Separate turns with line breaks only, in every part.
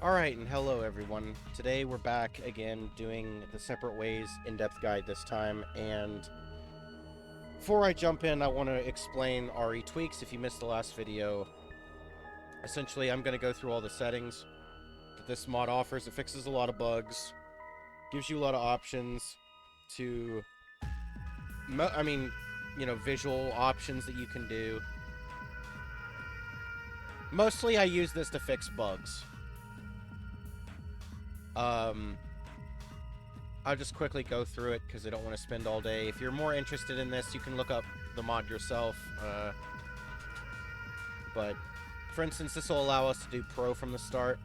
Alright, and hello everyone. Today we're back again doing the Separate Ways in-depth guide this time, and before I jump in, I want to explain RE tweaks if you missed the last video. Essentially, I'm going to go through all the settings that this mod offers. It fixes a lot of bugs, gives you a lot of options to, visual options that you can do. Mostly I use this to fix bugs. I'll just quickly go through it because I don't want to spend all day. If you're more interested in this, you can look up the mod yourself. But, for instance, this will allow us to do Pro from the start,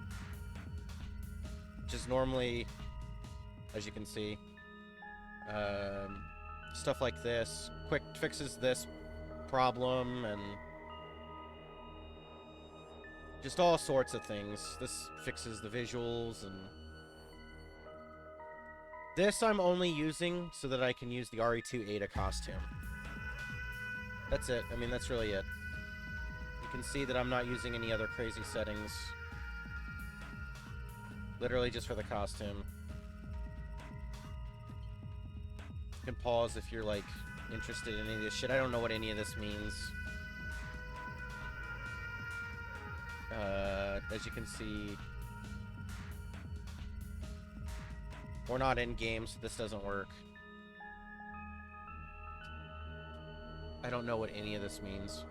which is normally, as you can see, stuff like this. Quick fixes this problem and just all sorts of things. This fixes the visuals and... This I'm only using so that I can use the RE2 Ada costume. That's it. I mean, that's really it. You can see that I'm not using any other crazy settings. Literally just for the costume. You can pause if you're, like, interested in any of this shit. I don't know what any of this means. As you can see... We're not in game, so this doesn't work. I don't know what any of this means.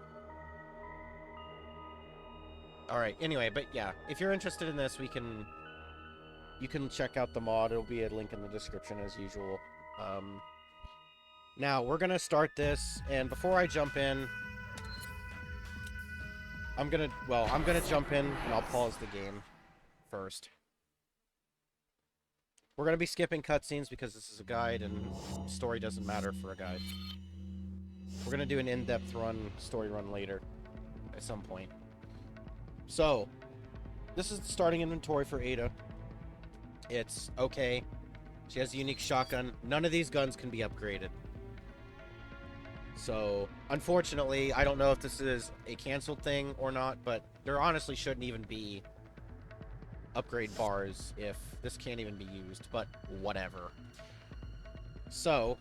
Alright, anyway, but yeah. If you're interested in this, you can check out the mod. It'll be a link in the description as usual. Now, we're gonna start this, and before I jump in... I'm gonna jump in, and I'll pause the game first. We're going to be skipping cutscenes because this is a guide, and story doesn't matter for a guide. We're going to do an in-depth story run later, at some point. So, this is the starting inventory for Ada. It's okay. She has a unique shotgun. None of these guns can be upgraded. So, unfortunately, I don't know if this is a canceled thing or not, but there honestly shouldn't even be upgrade bars if this can't even be used, but whatever. So,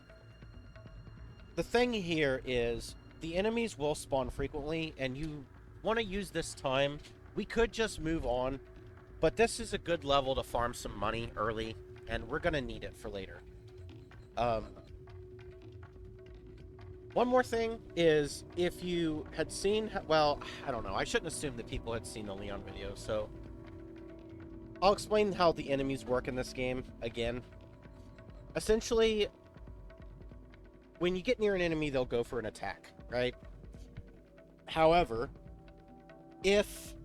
the thing here is the enemies will spawn frequently, and you want to use this time. We could just move on, but this is a good level to farm some money early, and we're going to need it for later. One more thing is, if you had seen, well, I don't know, I shouldn't assume that people had seen the Leon video, so I'll explain how the enemies work in this game, again. Essentially, when you get near an enemy, they'll go for an attack, right? However, if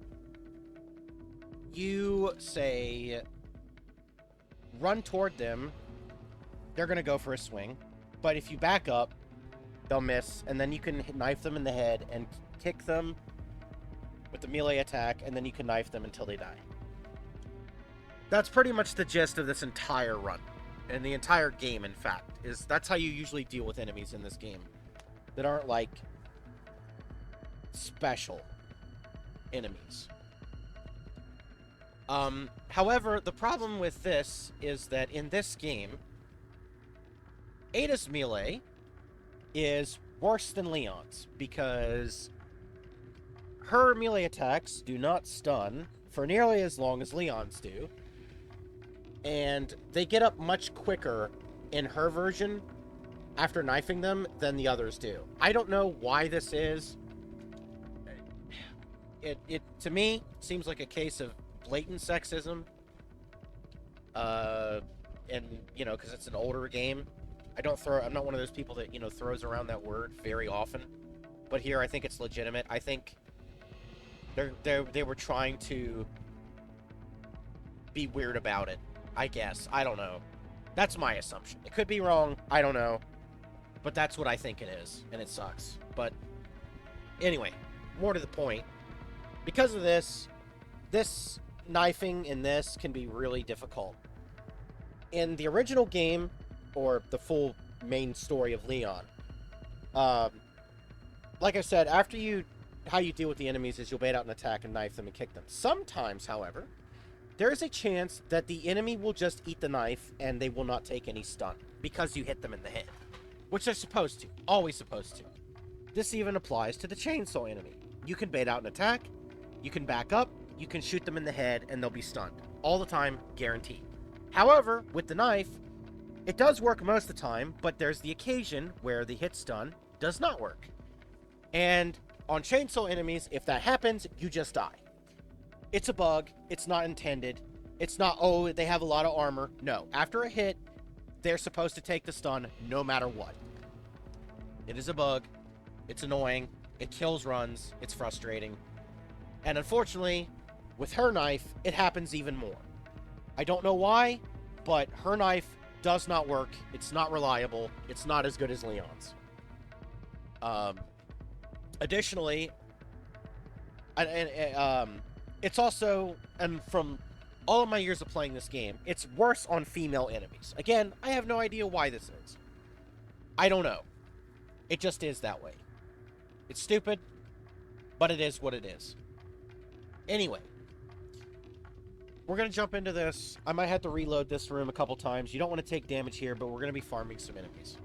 you, say, run toward them, they're going to go for a swing. But if you back up, they'll miss, and then you can knife them in the head and kick them with the melee attack, and then you can knife them until they die. That's pretty much the gist of this entire run. And the entire game, in fact. That's how you usually deal with enemies in this game. That aren't, like, special enemies. However, the problem with this is that in this game, Ada's melee is worse than Leon's. Because her melee attacks do not stun for nearly as long as Leon's do. And they get up much quicker in her version after knifing them than the others do. I don't know why this is. It to me seems like a case of blatant sexism. And you know, because it's an older game. I'm not one of those people that, you know, throws around that word very often. But here I think it's legitimate. I think they were trying to be weird about it. I guess. I don't know. That's my assumption. It could be wrong. I don't know. But that's what I think it is. And it sucks. But anyway, more to the point. Because of this knifing in this can be really difficult. In the original game, or the full main story of Leon, like I said, how you deal with the enemies is you'll bait out an attack and knife them and kick them. Sometimes, however, there is a chance that the enemy will just eat the knife and they will not take any stun because you hit them in the head, which they're supposed to, always supposed to. This even applies to the chainsaw enemy. You can bait out an attack, you can back up, you can shoot them in the head, and they'll be stunned. All the time, guaranteed. However, with the knife, it does work most of the time, but there's the occasion where the hit stun does not work. And on chainsaw enemies, if that happens, you just die. It's a bug. It's not intended. It's not, oh, they have a lot of armor. No. After a hit, they're supposed to take the stun no matter what. It is a bug. It's annoying. It kills runs. It's frustrating. And unfortunately, with her knife, it happens even more. I don't know why, but her knife does not work. It's not reliable. It's not as good as Leon's. Additionally, it's also, and from all of my years of playing this game, it's worse on female enemies. Again, I have no idea why this is. I don't know. It just is that way. It's stupid, but it is what it is. Anyway, we're going to jump into this. I might have to reload this room a couple times. You don't want to take damage here, but we're going to be farming some enemies.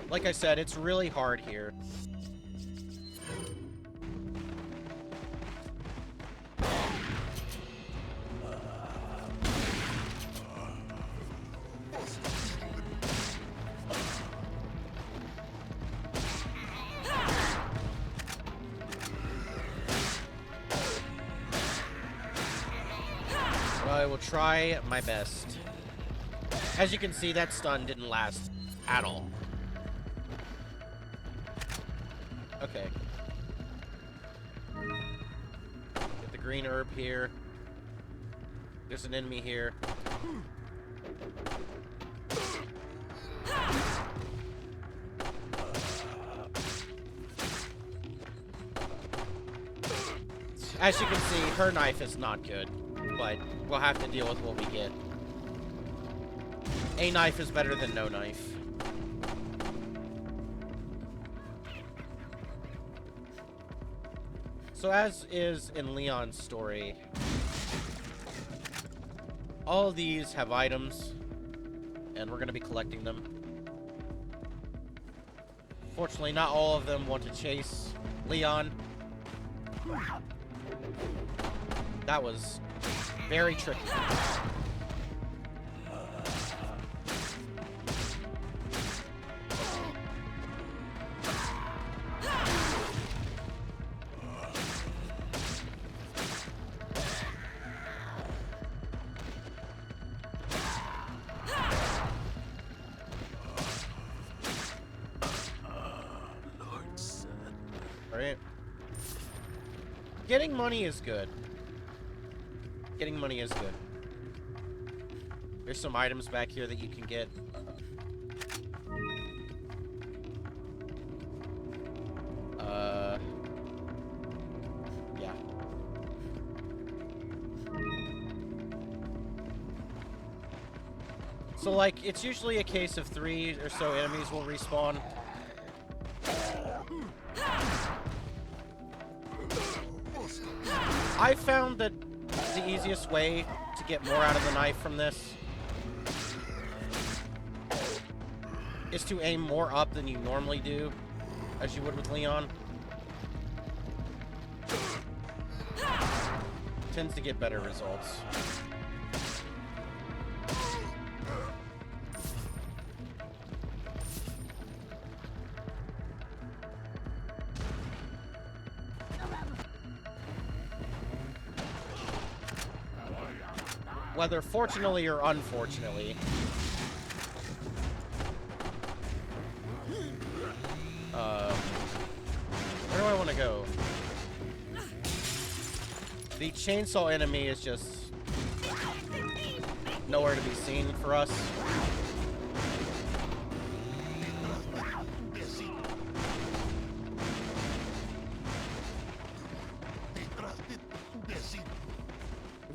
Like I said, it's really hard here. I will try my best. As you can see, that stun didn't last at all. Okay. Get the green herb here. There's an enemy here. As you can see, her knife is not good, but we'll have to deal with what we get. A knife is better than no knife. So as is in Leon's story, all of these have items, and we're going to be collecting them. Fortunately, not all of them want to chase Leon. That was very tricky. Right? Getting money is good. Getting money is good. There's some items back here that you can get. Yeah. So, like, it's usually a case of 3 or so enemies will respawn. I found that the easiest way to get more out of the knife from this is to aim more up than you normally do, as you would with Leon. Tends to get better results. Whether fortunately or unfortunately, where do I want to go? The chainsaw enemy is just nowhere to be seen for us.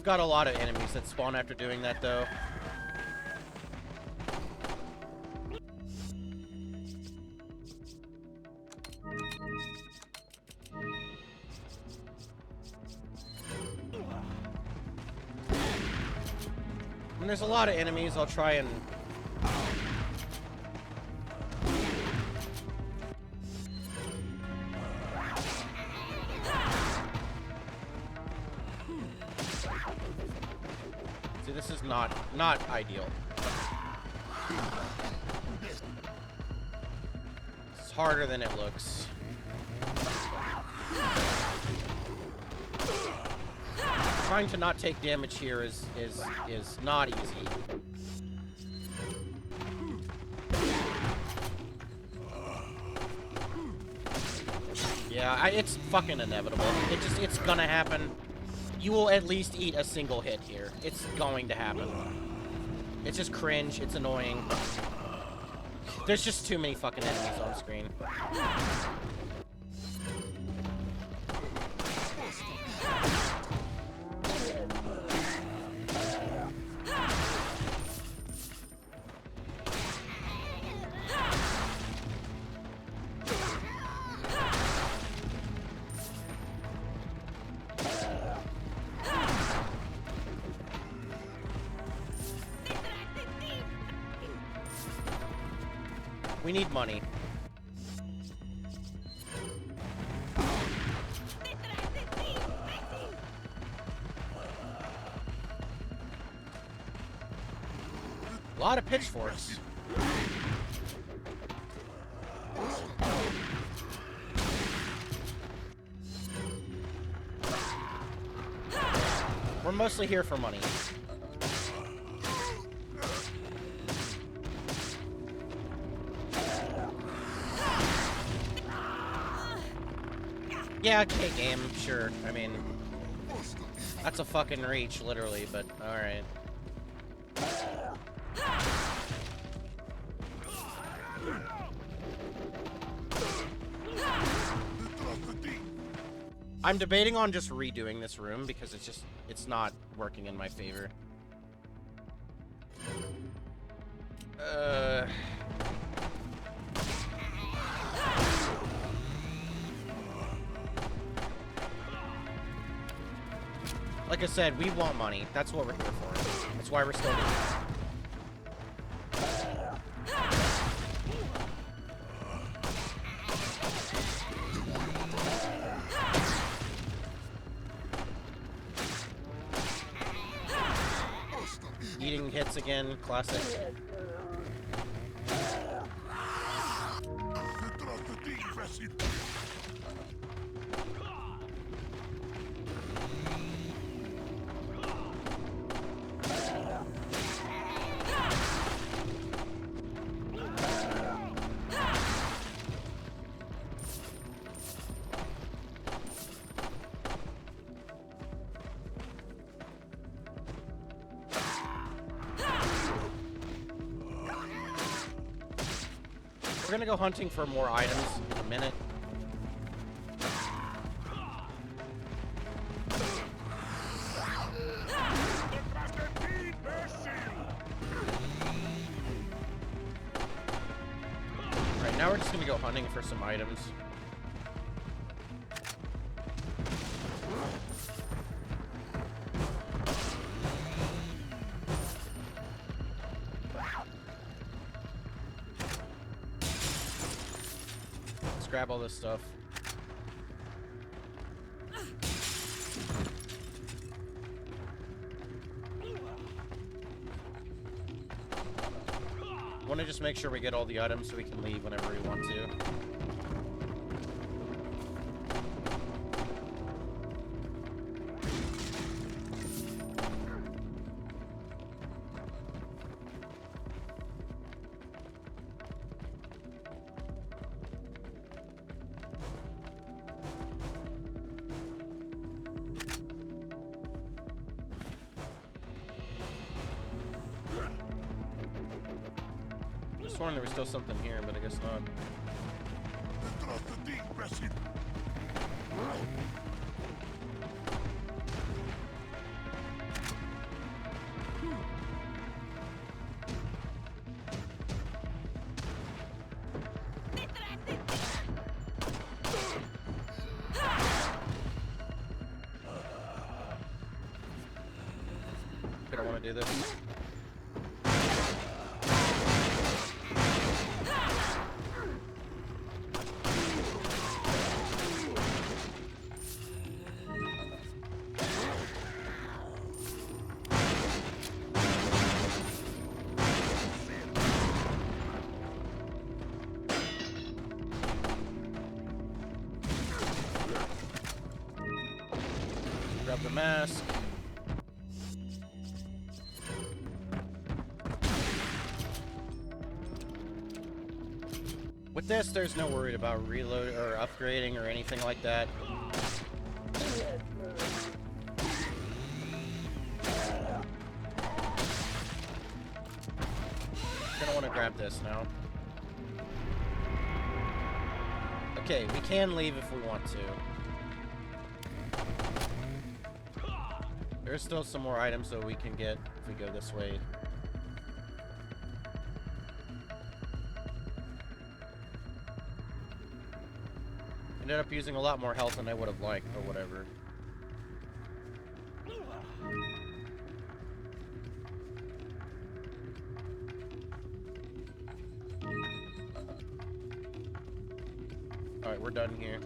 got a lot of enemies that spawn after doing that, though. When there's a lot of enemies, I'll try and... See, this is not ideal. It's harder than it looks. Trying to not take damage here is not easy. Yeah, it's fucking inevitable. It's gonna happen. You will at least eat a single hit here. It's going to happen. It's just cringe. It's annoying. There's just too many fucking enemies on screen. We need money. A lot of pitchforks. We're mostly here for money. Yeah, okay, game, sure. I mean, that's a fucking reach, literally, but alright. I'm debating on just redoing this room because it's not working in my favor. Like I said, we want money. That's what we're here for. That's why we're still doing this. Eating hits again, classic. We're gonna go hunting for more items in a minute. Right, now we're just gonna go hunting for some items. Grab all this stuff. I want to just make sure we get all the items so we can leave whenever we want to. I sworn there was still something here, but I guess not. We don't want to do this. Grab the mask. With this, there's no worry about reload or upgrading or anything like that. Gonna want to grab this now. Okay, we can leave if we want to. There's still some more items that we can get if we go this way. Ended up using a lot more health than I would have liked, or whatever. Alright, we're done here.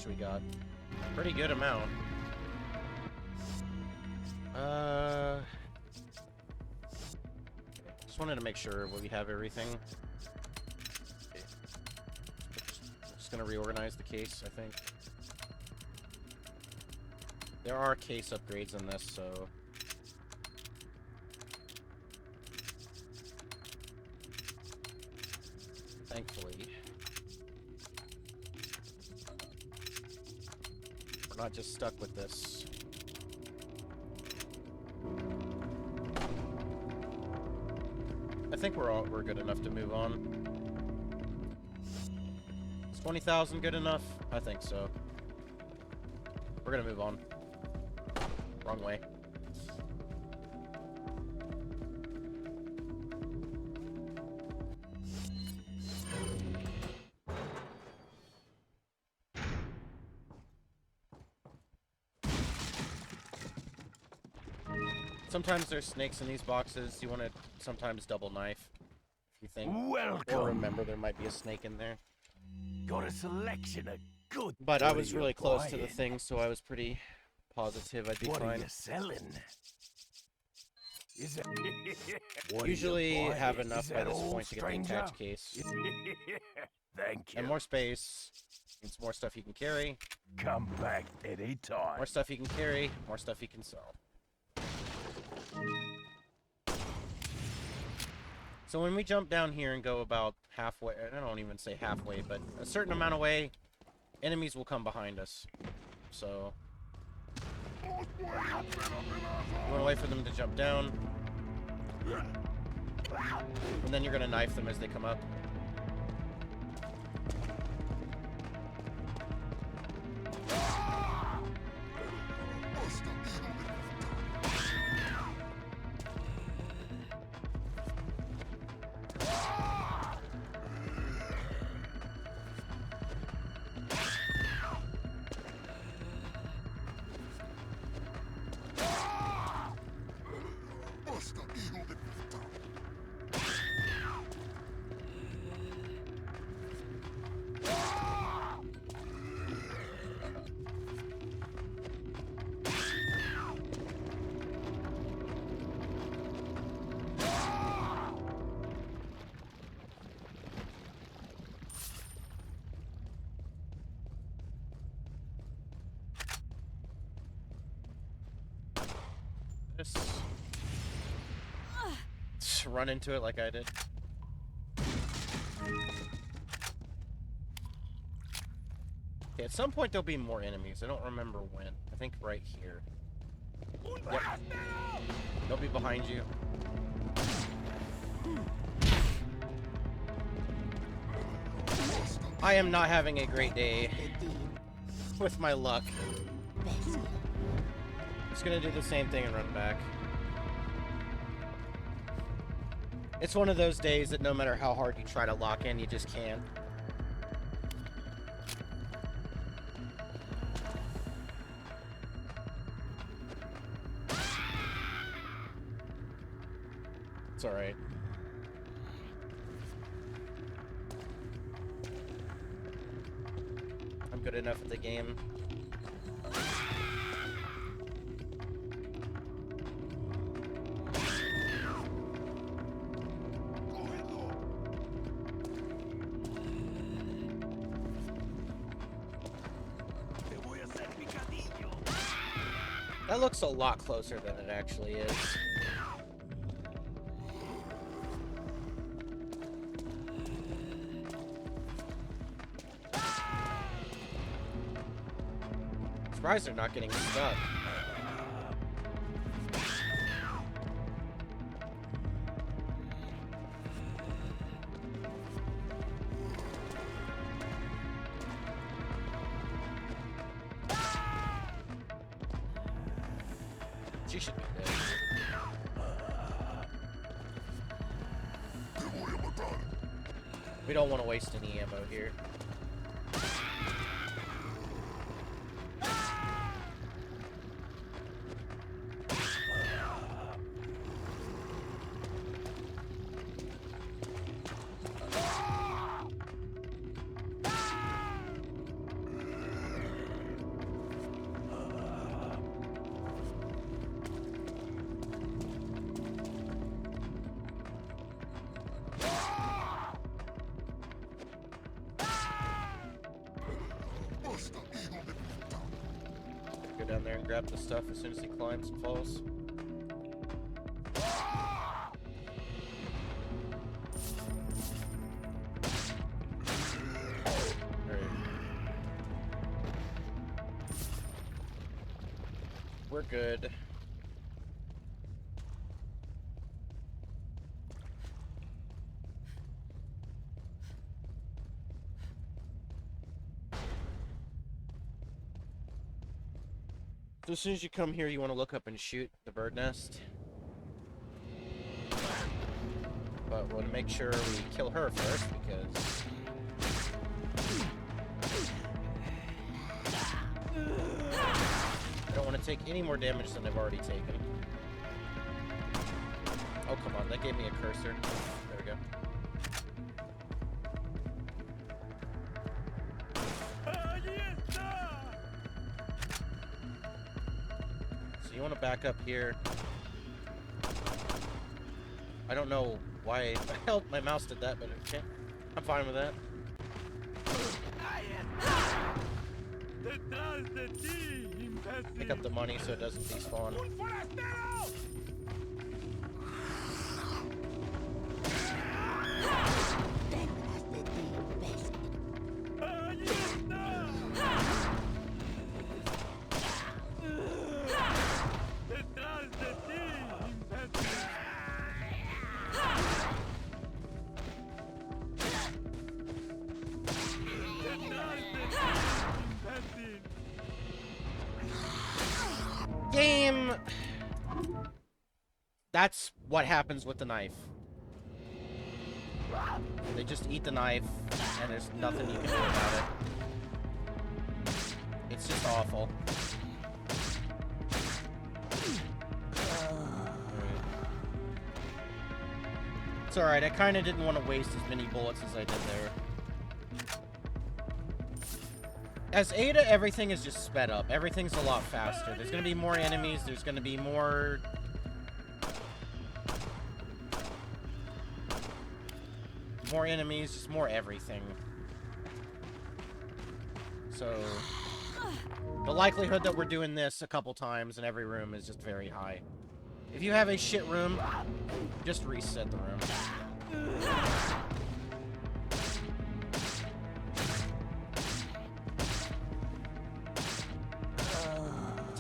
We got pretty good amount. Just wanted to make sure we have everything. Just gonna reorganize the case, I think. There are case upgrades in this, so thankfully not just stuck with this. I think we're good enough to move on. Is 20,000 good enough? I think so. We're gonna move on. Wrong way. Sometimes there's snakes in these boxes. You want to sometimes double knife if you think.
Welcome.
Or remember there might be a snake in there.
Got a selection of good.
But I was really close to the thing, so I was pretty positive I'd be
what
fine.
What are you selling? Is it?
Usually have enough by this point to get the attached case.
Thank you.
And more space. Means more stuff you can carry.
Come back anytime.
More stuff you can carry. More stuff you can sell. So when we jump down here and go about halfway, I don't even say halfway, but a certain amount of way, enemies will come behind us. So you want to wait for them to jump down, and then you're going to knife them as they come up. Just run into it like I did. Okay, at some point there'll be more enemies. I don't remember when. I think right here. Yep. They'll be behind you. I am not having a great day with my luck. Just gonna do the same thing and run back. It's one of those days that no matter how hard you try to lock in, you just can't. It's alright. I'm good enough at the game. That looks a lot closer than it actually is. Surprised they're not getting stuck. She should be dead. We don't want to waste any ammo here. Go down there and grab the stuff as soon as he climbs and falls. Alright. We're good. So as soon as you come here, you want to look up and shoot the bird nest. But we want to make sure we kill her first, because... I don't want to take any more damage than I've already taken. Oh, come on, that gave me a cursor. There we go. So you want to back up here. I don't know why the hell my mouse did that, but okay. I'm fine with that. Pick up the money so it doesn't despawn. Game! That's what happens with the knife. They just eat the knife, and there's nothing you can do about it. It's just awful. It's alright, I kinda didn't want to waste as many bullets as I did there. As Ada, everything is just sped up. Everything's a lot faster. There's gonna be more enemies, there's gonna be more... more enemies, just more everything. So... the likelihood that we're doing this a couple times in every room is just very high. If you have a shit room, just reset the room.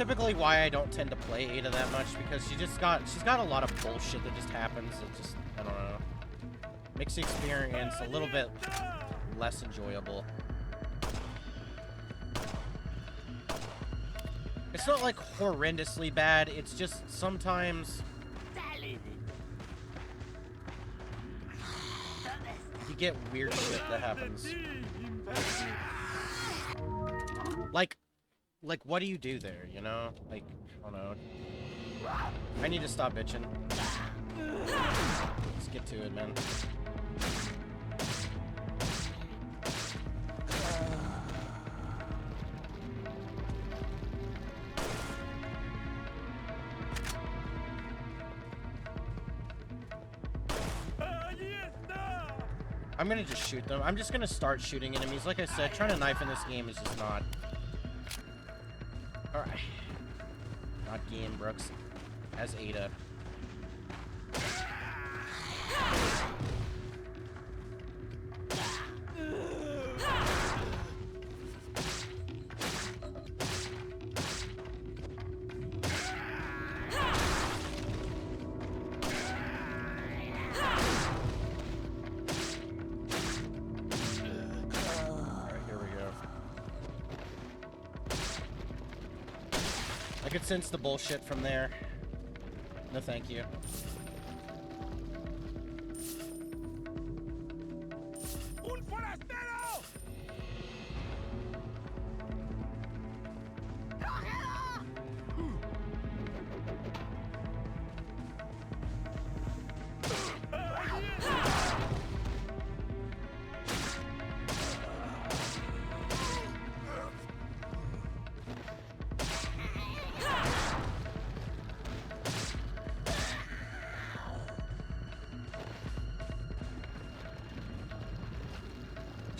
typically why I don't tend to play Ada that much, because she's got a lot of bullshit that just happens. It just, I don't know, makes the experience a little bit less enjoyable. It's not like horrendously bad, it's just sometimes you get weird shit that happens. Like what do you do there, you know? Like, I don't know. I need to stop bitching. Let's get to it, man. I'm gonna just shoot them. I'm just gonna start shooting enemies. Like I said, trying to knife in this game is just not... Alright. Not Game Brooks. As Ada. I could sense the bullshit from there. No thank you.
Un forastero!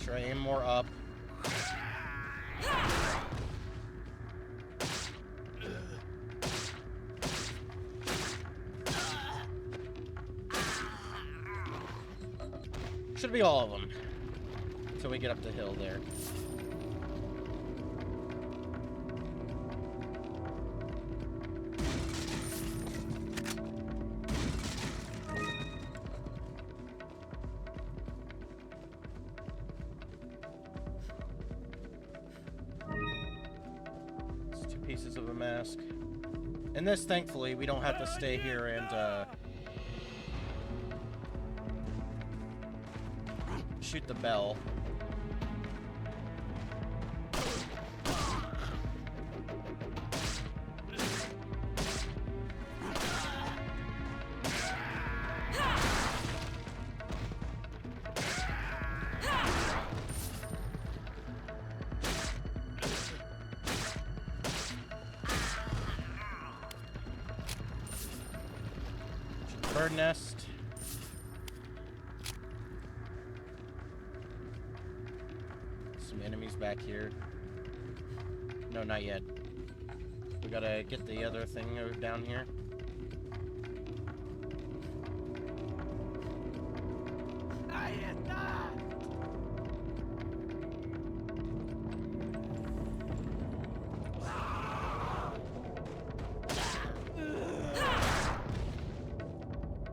Try aim more up. Should be all of them. Until we get up the hill there. Pieces of a mask. In this, thankfully, we don't have to stay here and shoot the bell. Bird nest. Some enemies back here. No, not yet. We gotta get the other thing down here.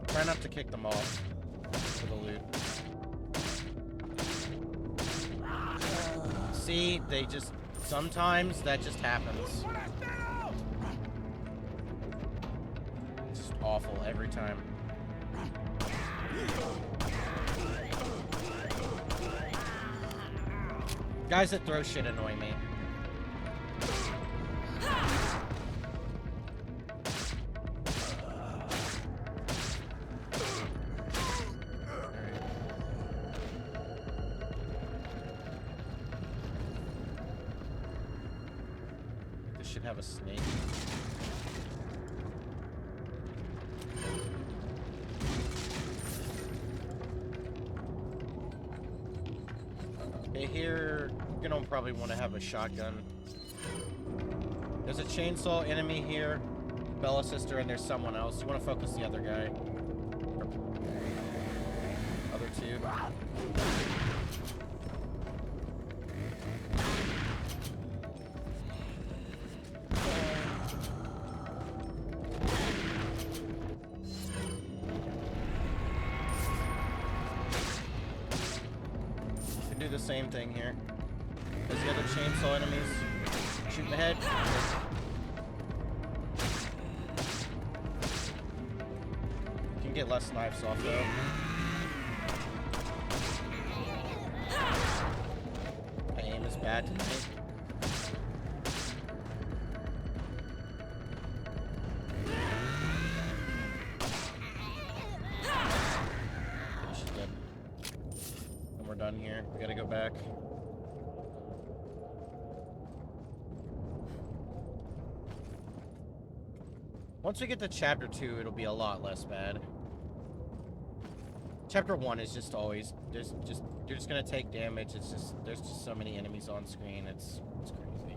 Try not to kick them off for the loot. See, they just... Sometimes that just happens. It's just awful every time. Guys that throw shit annoy me. Should have a snake. Okay, here you're gonna probably want to have a shotgun. There's a chainsaw enemy here, Bella sister, and there's someone else. You want to focus the other guy. Other two. the same thing here. There's the other chainsaw enemies. Shoot in the head. You can get less knives off though. My aim is bad tonight. She's dead. And we're done here. We gotta go back. Once we get to chapter 2, it'll be a lot less bad. Chapter 1 is just always you're just gonna take damage. It's just there's just so many enemies on screen. It's crazy.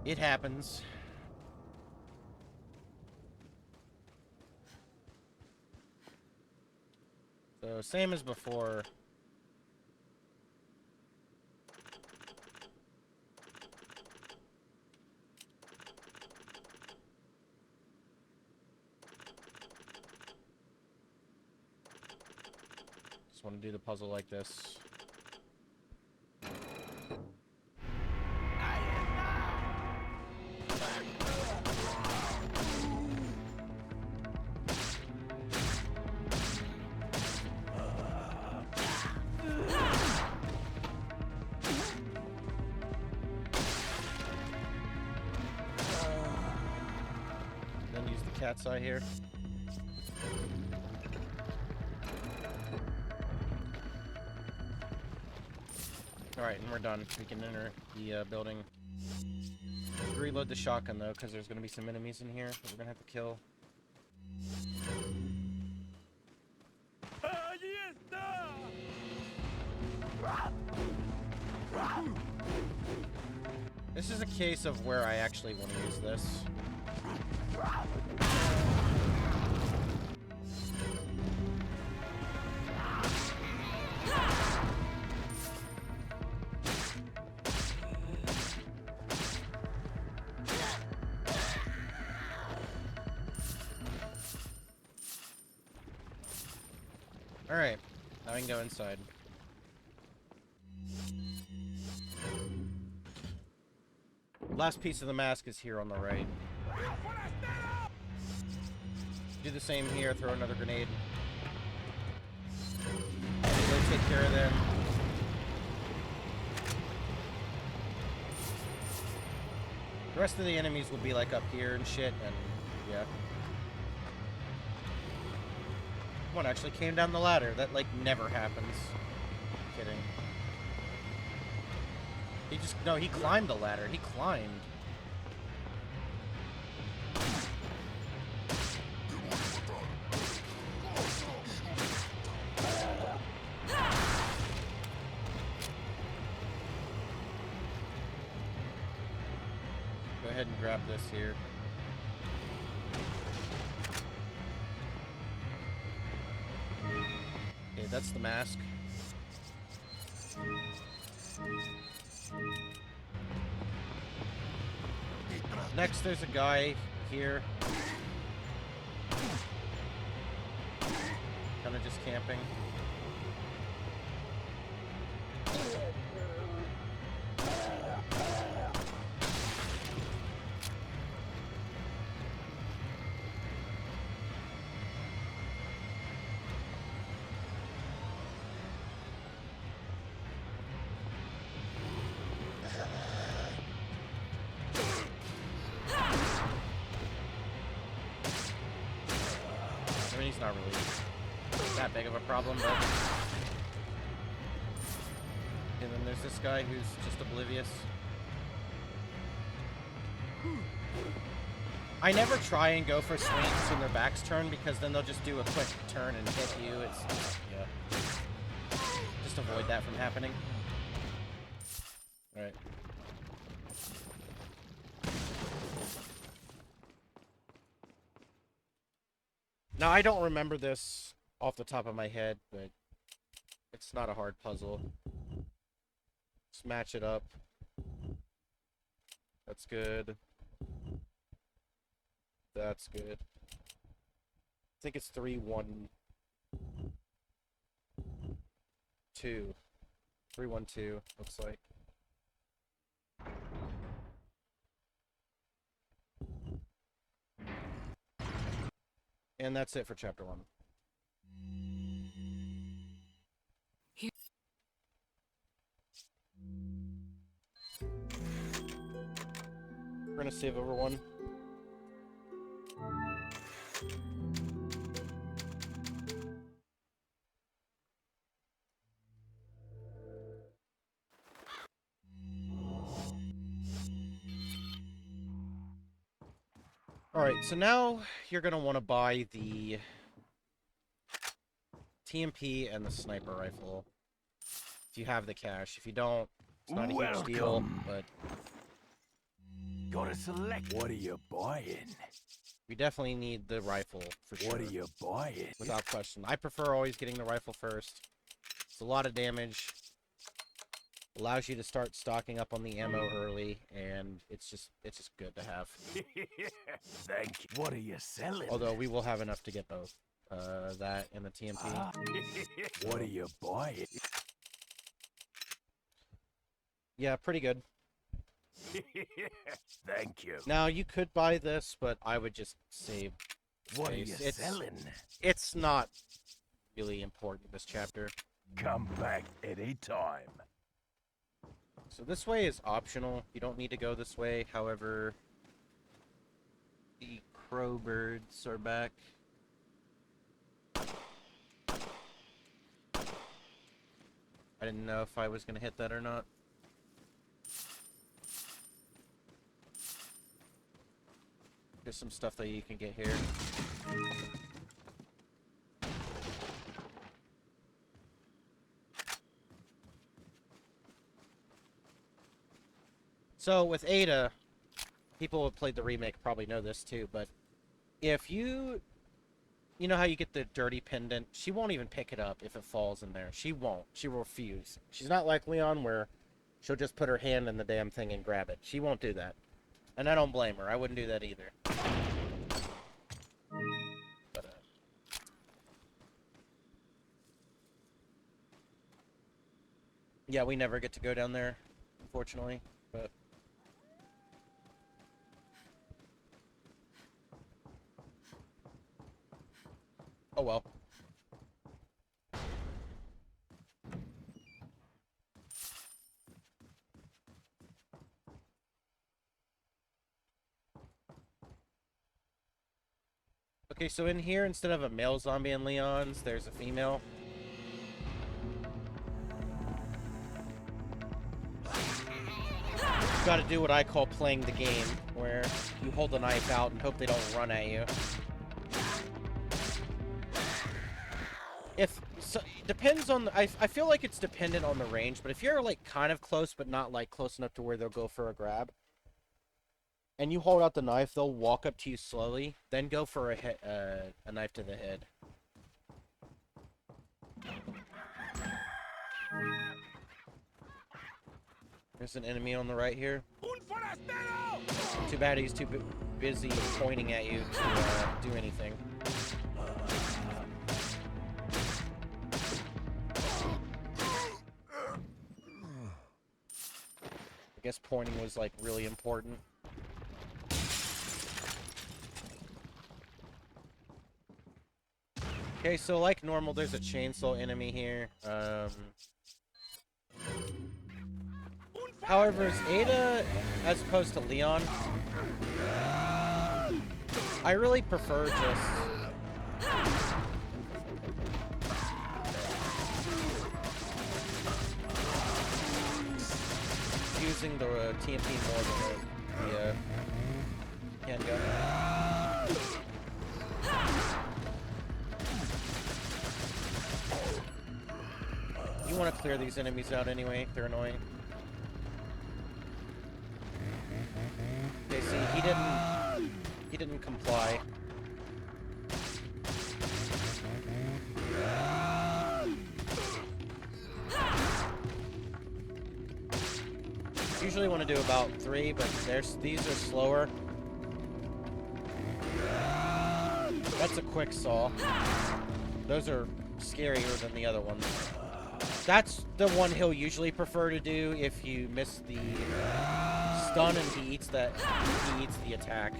It happens. So same as before. Just want to do the puzzle like this. Then use the cat's eye here. Alright, and we're done. We can enter the building. Reload the shotgun though, because there's going to be some enemies in here that we're going to have to kill.
Allí está.
This is a case of where I actually want to use this. Alright, now we can go inside. Last piece of the mask is here on the right. Do the same here, throw another grenade. Go take care of them. The rest of the enemies will be like up here and shit, and yeah. One actually came down the ladder. That like never happens. Kidding. He climbed the ladder. He climbed. Go ahead and grab this here. Okay, that's the mask. Next, there's a guy here. Kind of just camping. I mean, he's not really that big of a problem, but... And then there's this guy who's just oblivious. I never try and go for swings when their back's turned, because then they'll just do a quick turn and hit you. It's yeah. Just avoid that from happening. Alright. Now, I don't remember this off the top of my head, but it's not a hard puzzle. Just match it up. That's good. That's good. I think it's 3-1. 2. 312, looks like. And that's it for chapter 1. We're gonna save over 1. Alright, so now you're gonna want to buy the TMP and the sniper rifle. If you have the cash. If you don't, it's not a huge deal, but...
Gotta select. What are you buying?
we definitely need the rifle, for sure.
What are you buying?
Without question. I prefer always getting the rifle first. It's a lot of damage. Allows you to start stocking up on the ammo early, and it's just good to have.
Thank you. What are you selling?
Although we will have enough to get both. That and the TMP.
What are you buying?
Yeah, pretty good.
Thank you.
Now, you could buy this, but I would just save space.
What are you selling?
It's not really important, this chapter.
Come back anytime.
So this way is optional. You don't need to go this way. However, the crowbirds are back. I didn't know if I was going to hit that or not. There's some stuff that you can get here. So with Ada, people who have played the remake probably know this too, but if you know how you get the dirty pendant, she won't even pick it up if it falls in there. She won't. She will refuse. She's not like Leon where she'll just put her hand in the damn thing and grab it. She won't do that. And I don't blame her. I wouldn't do that either. But, yeah, we never get to go down there, unfortunately, but... oh well. Okay, so in here, instead of a male zombie in Leon's, there's a female. You gotta do what I call playing the game, where you hold the knife out and hope they don't run at you. Depends on I feel like it's dependent on the range, but if you're like kind of close but not like close enough to where they'll go for a grab, and you hold out the knife, they'll walk up to you slowly, then go for a knife to the head. There's an enemy on the right here. Too bad he's too busy pointing at you to do anything. I guess pointing was like really important. Okay, so like normal, there's a chainsaw enemy here. However, as Ada, as opposed to Leon, I really prefer just... using the TMP more than the handgun. You want to clear these enemies out anyway, they're annoying. Okay, see, he didn't comply. Usually want to do about 3, but these are slower. That's a quick saw. Those are scarier than the other ones. That's the one he'll usually prefer to do if you miss the stun and he eats the attack.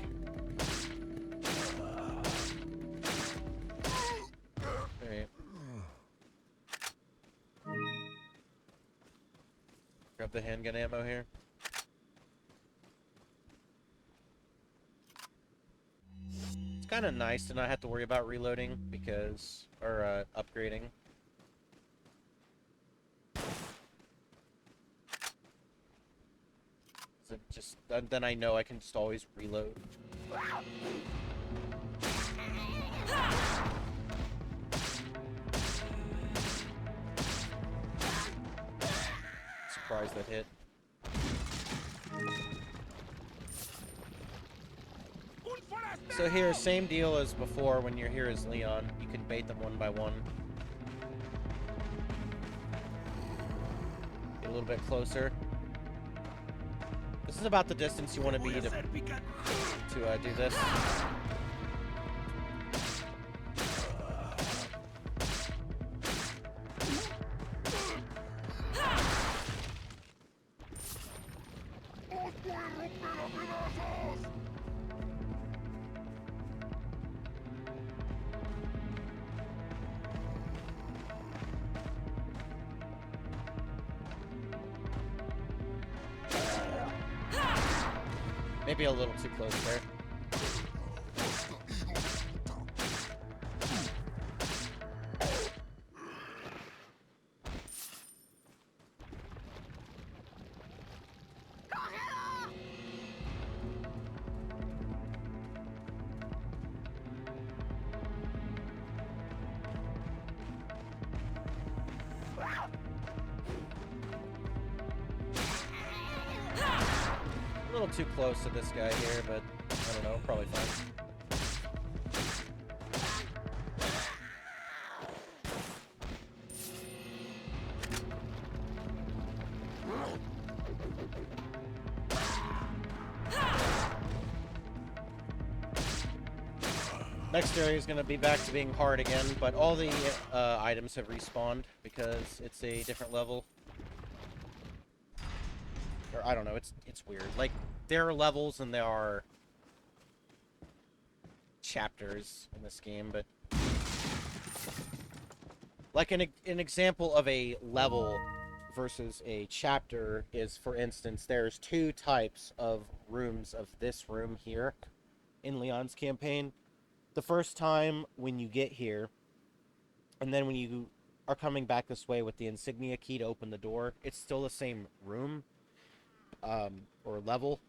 Alright. Grab the handgun ammo here. It's kind of nice to not have to worry about reloading because, or upgrading. So just then I know I can just always reload. Surprised that hit. So here, same deal as before when you're here as Leon. You can bait them one by one. Get a little bit closer. This is about the distance you want to be to do this. Maybe a little too close there. A little too close to this guy here, but I don't know, probably fine. Next area is going to be back to being hard again, but all the items have respawned because it's a different level. Or I don't know, it's weird. Like, there are levels and there are chapters in this game, but like an example of a level versus a chapter is, for instance, there's two types of rooms of this room here in Leon's campaign. The first time when you get here, and then when you are coming back this way with the insignia key to open the door, it's still the same room or level.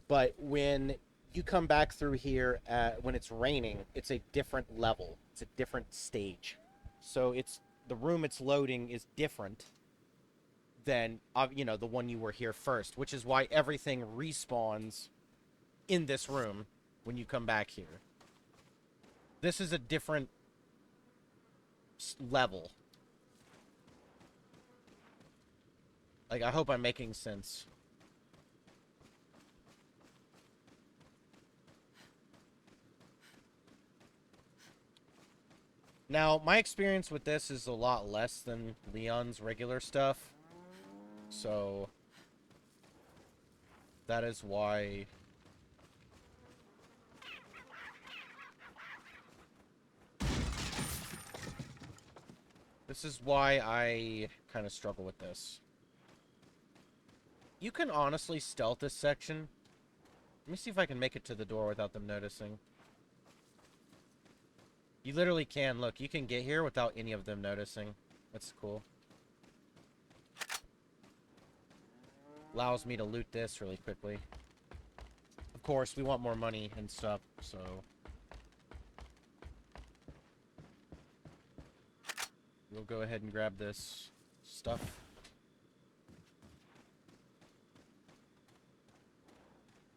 But when you come back through here when it's raining, it's a different level. It's a different stage. So it's the room it's loading is different than you know, the one you were here first, which is why everything respawns in this room when you come back here. This is a different level. Like, I hope I'm making sense. Now, my experience with this is a lot less than Leon's regular stuff. So, that is why... This is why I kind of struggle with this. You can honestly stealth this section. Let me see if I can make it to the door without them noticing. You literally can. Look, you can get here without any of them noticing. That's cool. Allows me to loot this really quickly. Of course, we want more money and stuff, so... We'll go ahead and grab this stuff.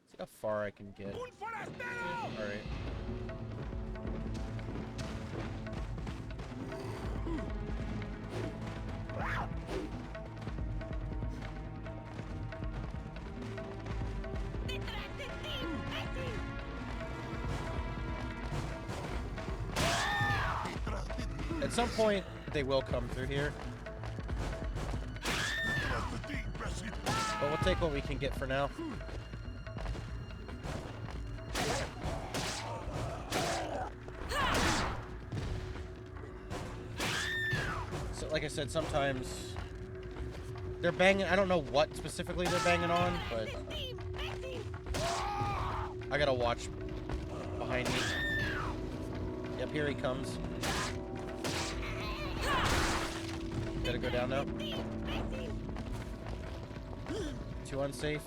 See how far I can get. Alright. At some point, they will come through here. take what we can get for now. So, like I said, sometimes they're banging. I don't know what specifically they're banging on, but I gotta watch behind me. Yep, here he comes. Gotta go down now. Too unsafe.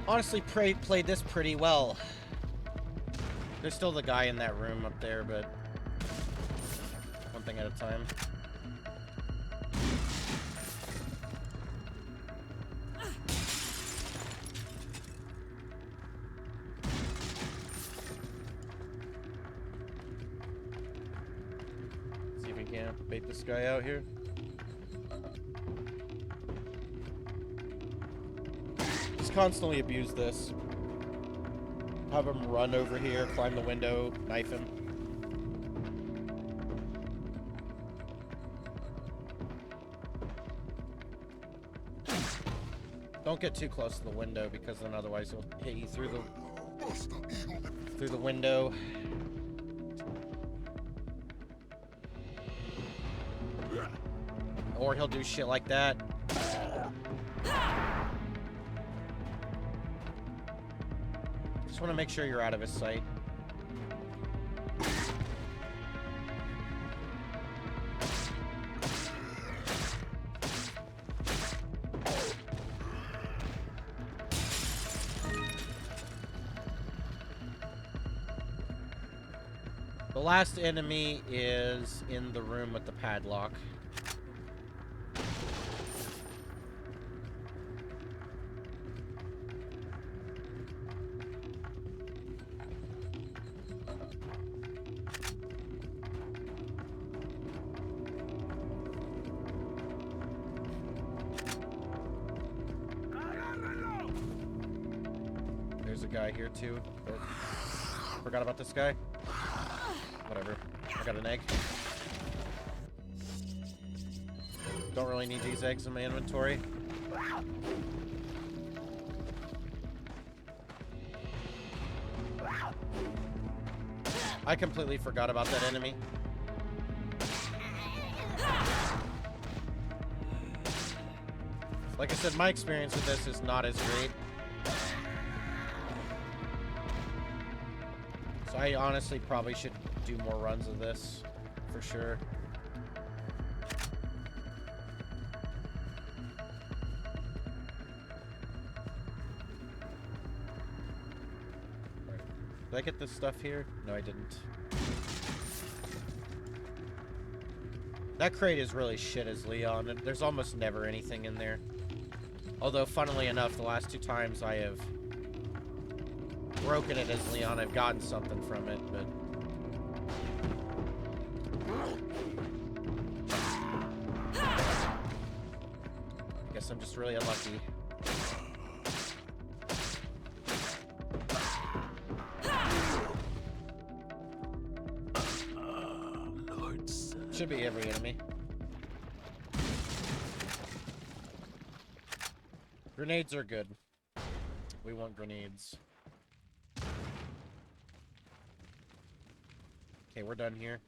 Honestly, played this pretty well. There's still the guy in that room up there, but one thing at a time. See if we can bait this guy out here. Constantly abuse this. Have him run over here, climb the window, knife him. Don't get too close to the window because then otherwise he'll hit you through the window. Or he'll do shit like that. Just want to make sure you're out of his sight. The last enemy is in the room with the padlock. There's a guy here too. But forgot about this guy. Whatever. I got an egg. Don't really need these eggs in my inventory. I completely forgot about that enemy. Like I said, my experience with this is not as great. So I honestly probably should do more runs of this, for sure. Did I get this stuff here? No, I didn't. That crate is really shit as Leon. There's almost never anything in there. Although, funnily enough, the last 2 times I have broken it as Leon, I've gotten something from it, but... I guess I'm just really unlucky. Should be every enemy. Grenades are good. We want grenades. Okay, we're done here.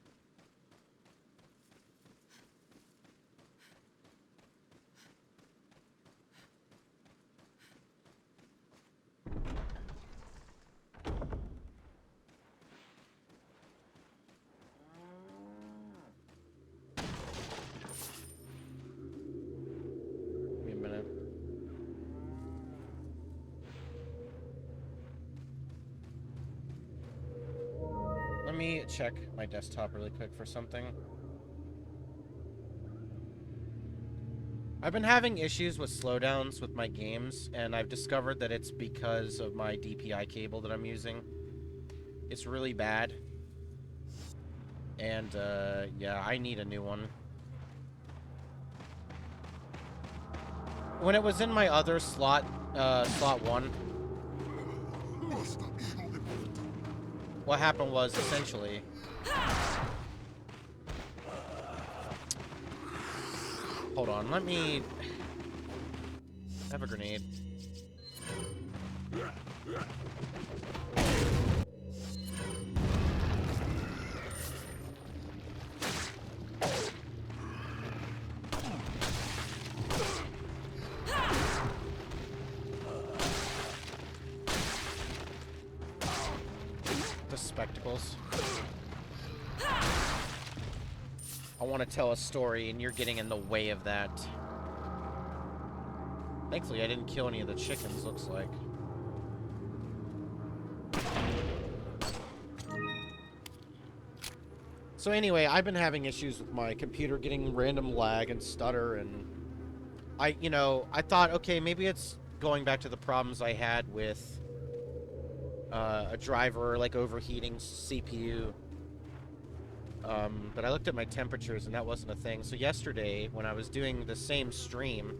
Give me a minute. Let me check my desktop really quick for something. I've been having issues with slowdowns with my games, and I've discovered that it's because of my DPI cable that I'm using. It's really bad. And, yeah, I need a new one. When it was in my other slot 1, what happened was, essentially... Hold on, let me... have a grenade. The spectacles. I want to tell a story, and you're getting in the way of that. Thankfully, I didn't kill any of the chickens, looks like. So anyway, I've been having issues with my computer getting random lag and stutter, and I thought, okay, maybe it's going back to the problems I had with a driver, like overheating CPU. But I looked at my temperatures, and that wasn't a thing. So yesterday, when I was doing the same stream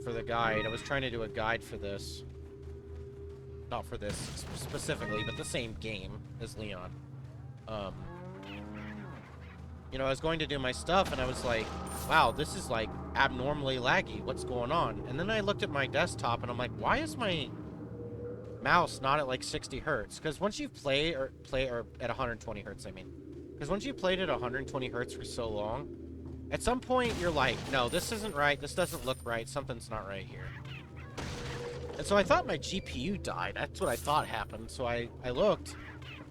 for the guide, I was trying to do a guide for this. Not for this specifically, but the same game as Leon. I was going to do my stuff, and I was like, wow, this is, like, abnormally laggy. What's going on? And then I looked at my desktop, and I'm like, why is my mouse not at, like, 60 hertz? Because once you play or at 120 hertz, I mean. Because once you played at 120 hertz for so long, at some point, you're like, no, this isn't right. This doesn't look right. Something's not right here. And so I thought my GPU died. That's what I thought happened. So I looked.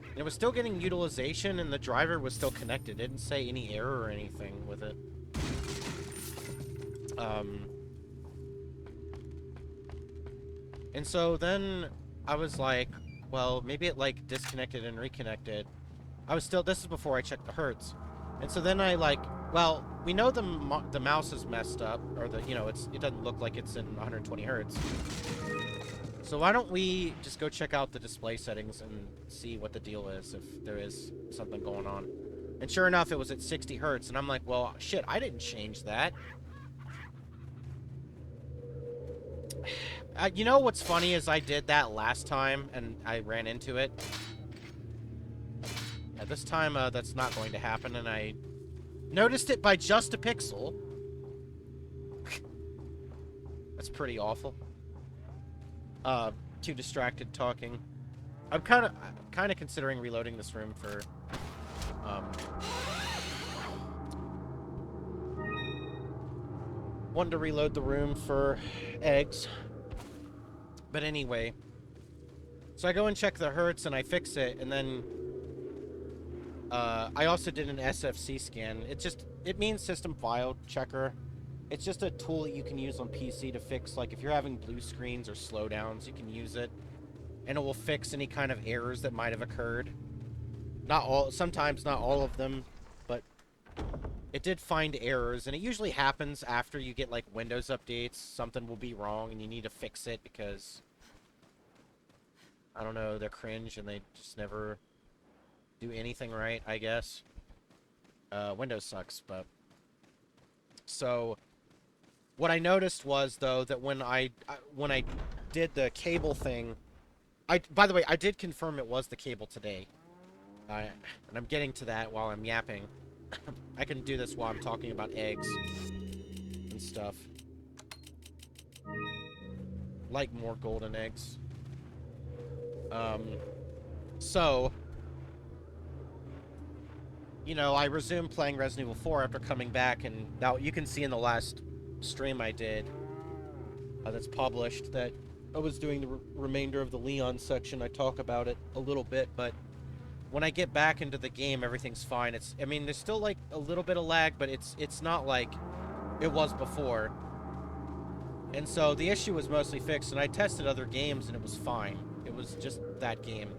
And it was still getting utilization, and the driver was still connected. It didn't say any error or anything with it. And so then I was like, well, maybe it, like, disconnected and reconnected. This is before I checked the hertz. And so then I, like, well, we know the mouse is messed up, or it doesn't look like it's in 120 hertz. So why don't we just go check out the display settings and see what the deal is, if there is something going on. And sure enough, it was at 60 hertz, and I'm like, well, shit, I didn't change that. You know what's funny is I did that last time, and I ran into it. Yeah, this time, that's not going to happen, and I noticed it by just a pixel. That's pretty awful. Too distracted talking. I'm kind of considering reloading this room for, wanting to reload the room for eggs. But anyway, so I go and check the hertz and I fix it, and then I also did an SFC scan. It means system file checker. It's just a tool that you can use on PC to fix, like, if you're having blue screens or slowdowns, you can use it, and it will fix any kind of errors that might have occurred. Sometimes not all of them, but it did find errors, and it usually happens after you get, like, Windows updates. Something will be wrong, and you need to fix it because, I don't know, they're cringe, and they just never do anything right, I guess. Windows sucks, but... So... What I noticed was, though, that when I did the cable thing, by the way, I did confirm it was the cable today, and I'm getting to that while I'm yapping. I can do this while I'm talking about eggs and stuff. Like more golden eggs. So, I resumed playing Resident Evil 4 after coming back, and now you can see in the last stream I did that's published that I was doing the remainder of the Leon section. I talk about it a little bit, but when I get back into the game, everything's fine. I mean, there's still, like, a little bit of lag, but it's not like it was before. And so the issue was mostly fixed, and I tested other games, and it was fine. It was just that game.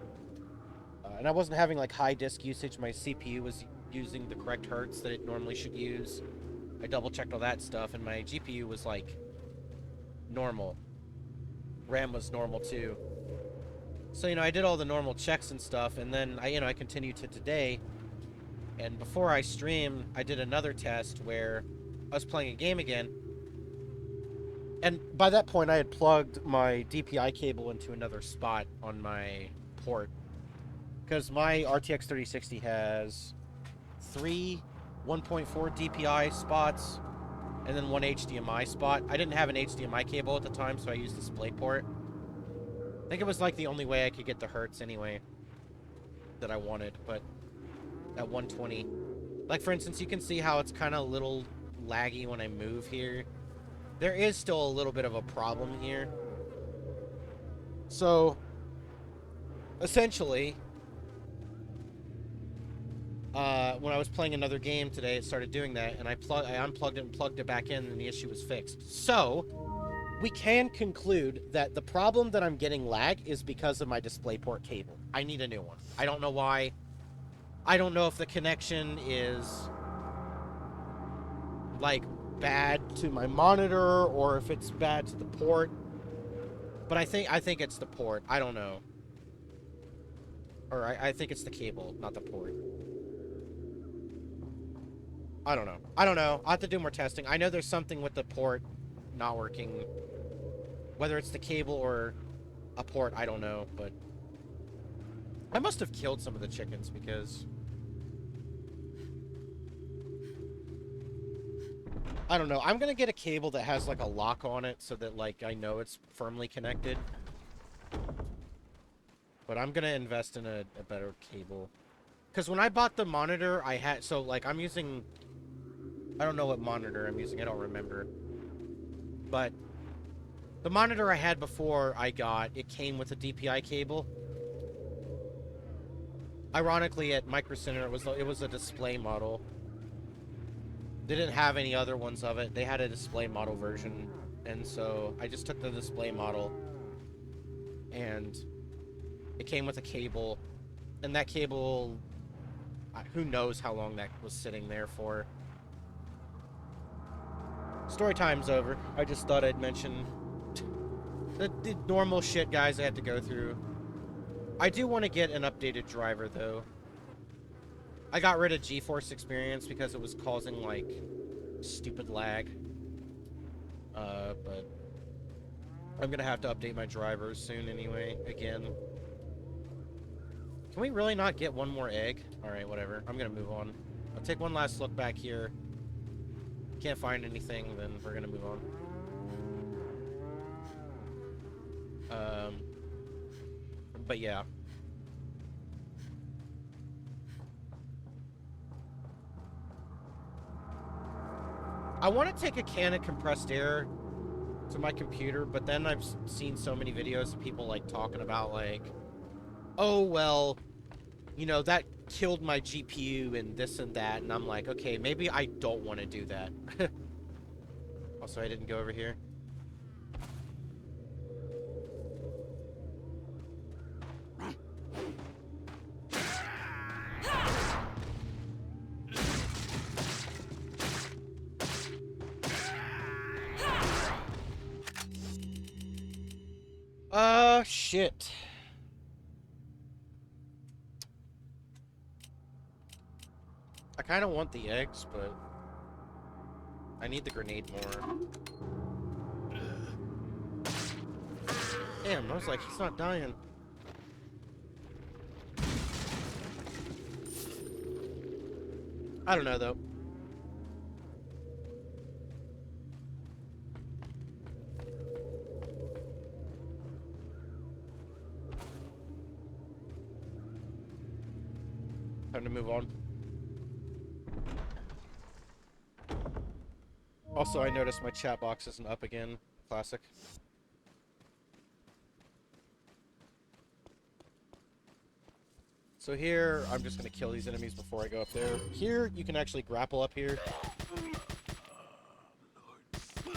And I wasn't having, like, high disk usage. My CPU was using the correct hertz that it normally should use. I double-checked all that stuff, and my GPU was, like, normal. RAM was normal, too. So, you know, I did all the normal checks and stuff, and then, I continued to today. And before I streamed, I did another test where I was playing a game again. And by that point, I had plugged my DPI cable into another spot on my port. Because my RTX 3060 has 3 1.4 DPI spots and then one HDMI spot. I didn't have an HDMI cable at the time, so I used DisplayPort. I think it was like the only way I could get the hertz anyway that I wanted, but at 120. Like, for instance, you can see how it's kind of a little laggy when I move here. There is still a little bit of a problem here. So, essentially, when I was playing another game today, it started doing that, and I unplugged it and plugged it back in, and the issue was fixed. So, we can conclude that the problem that I'm getting lag is because of my DisplayPort cable. I need a new one. I don't know why. I don't know if the connection is, like, bad to my monitor or if it's bad to the port. But I think it's the port. I don't know. Or I think it's the cable, not the port. I don't know. I'll have to do more testing. I know there's something with the port not working. Whether it's the cable or a port, I don't know, but I must have killed some of the chickens because I don't know. I'm gonna get a cable that has like a lock on it so that like I know it's firmly connected. But I'm gonna invest in a better cable. Because when I bought the monitor, I had... So, like, I'm using... I don't know what monitor I'm using. I don't remember. But the monitor I had before I got, it came with a DPI cable. Ironically, at Micro Center, it was a display model. They didn't have any other ones of it. They had a display model version. And so I just took the display model. And it came with a cable. And that cable... Who knows how long that was sitting there for. Story time's over. I just thought I'd mention the normal shit, guys, I had to go through. I do want to get an updated driver, though. I got rid of GeForce Experience because it was causing, like, stupid lag. But I'm gonna have to update my drivers soon anyway, again. Can we really not get one more egg? Alright, whatever. I'm gonna move on. I'll take one last look back here. Can't find anything, then we're gonna move on. But yeah. I want to take a can of compressed air to my computer, but then I've seen so many videos of people, like, talking about, like, oh, well, you know, that killed my GPU and this and that, and I'm like, okay, maybe I don't want to do that. Also, I didn't go over here. Shit. I kind of want the eggs, but I need the grenade more. Damn, I was like, he's not dying. I don't know, though. Time to move on. Also, I noticed my chat box isn't up again. Classic. So here, I'm just going to kill these enemies before I go up there. Here, you can actually grapple up here. You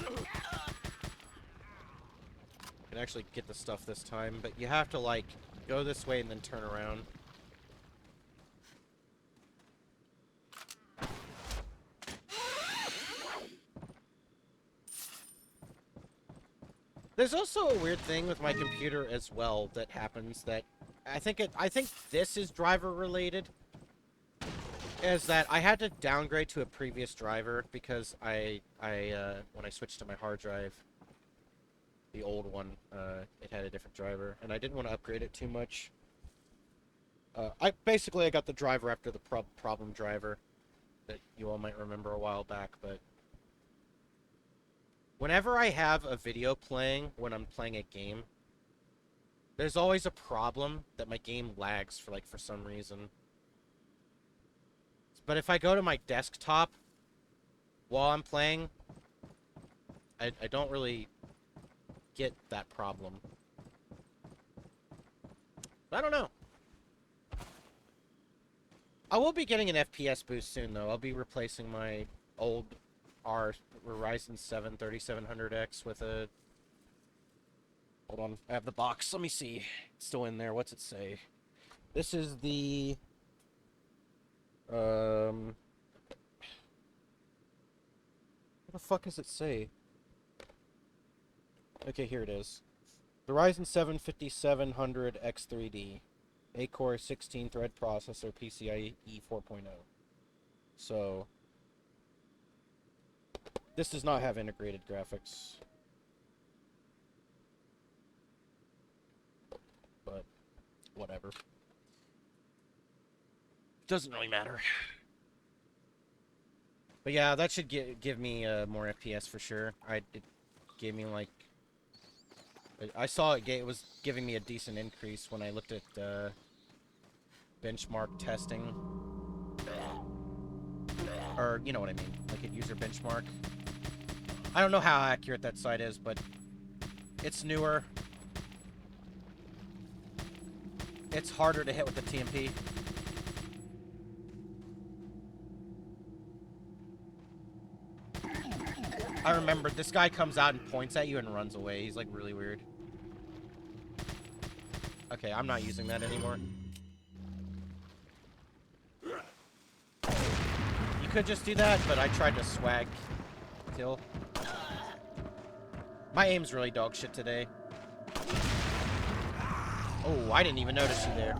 can actually get the stuff this time, but you have to, like, go this way and then turn around. There's also a weird thing with my computer as well that happens that I think this is driver related. Is that I had to downgrade to a previous driver because when I switched to my hard drive, the old one, it had a different driver, and I didn't want to upgrade it too much. I got the driver after the problem driver that you all might remember a while back, but whenever I have a video playing when I'm playing a game, there's always a problem that my game lags for some reason. But if I go to my desktop while I'm playing, I don't really get that problem. I don't know. I will be getting an FPS boost soon, though. I'll be replacing my old Ryzen 7 3700X with a... Hold on, I have the box. Let me see. It's still in there. What's it say? This is the... What the fuck does it say? Okay, here it is. The Ryzen 7 5700 X3D. 8-core 16-thread processor, PCIe 4.0. So, this does not have integrated graphics. But, whatever. Doesn't really matter. But yeah, that should give me more FPS for sure. It gave me like... I saw it was giving me a decent increase when I looked at benchmark testing. Or, you know what I mean. Like a user benchmark. I don't know how accurate that site is, but it's newer. It's harder to hit with the TMP. I remember, this guy comes out and points at you and runs away. He's, like, really weird. Okay, I'm not using that anymore. You could just do that, but I tried to swag kill. My aim's really dog shit today. Oh, I didn't even notice you there.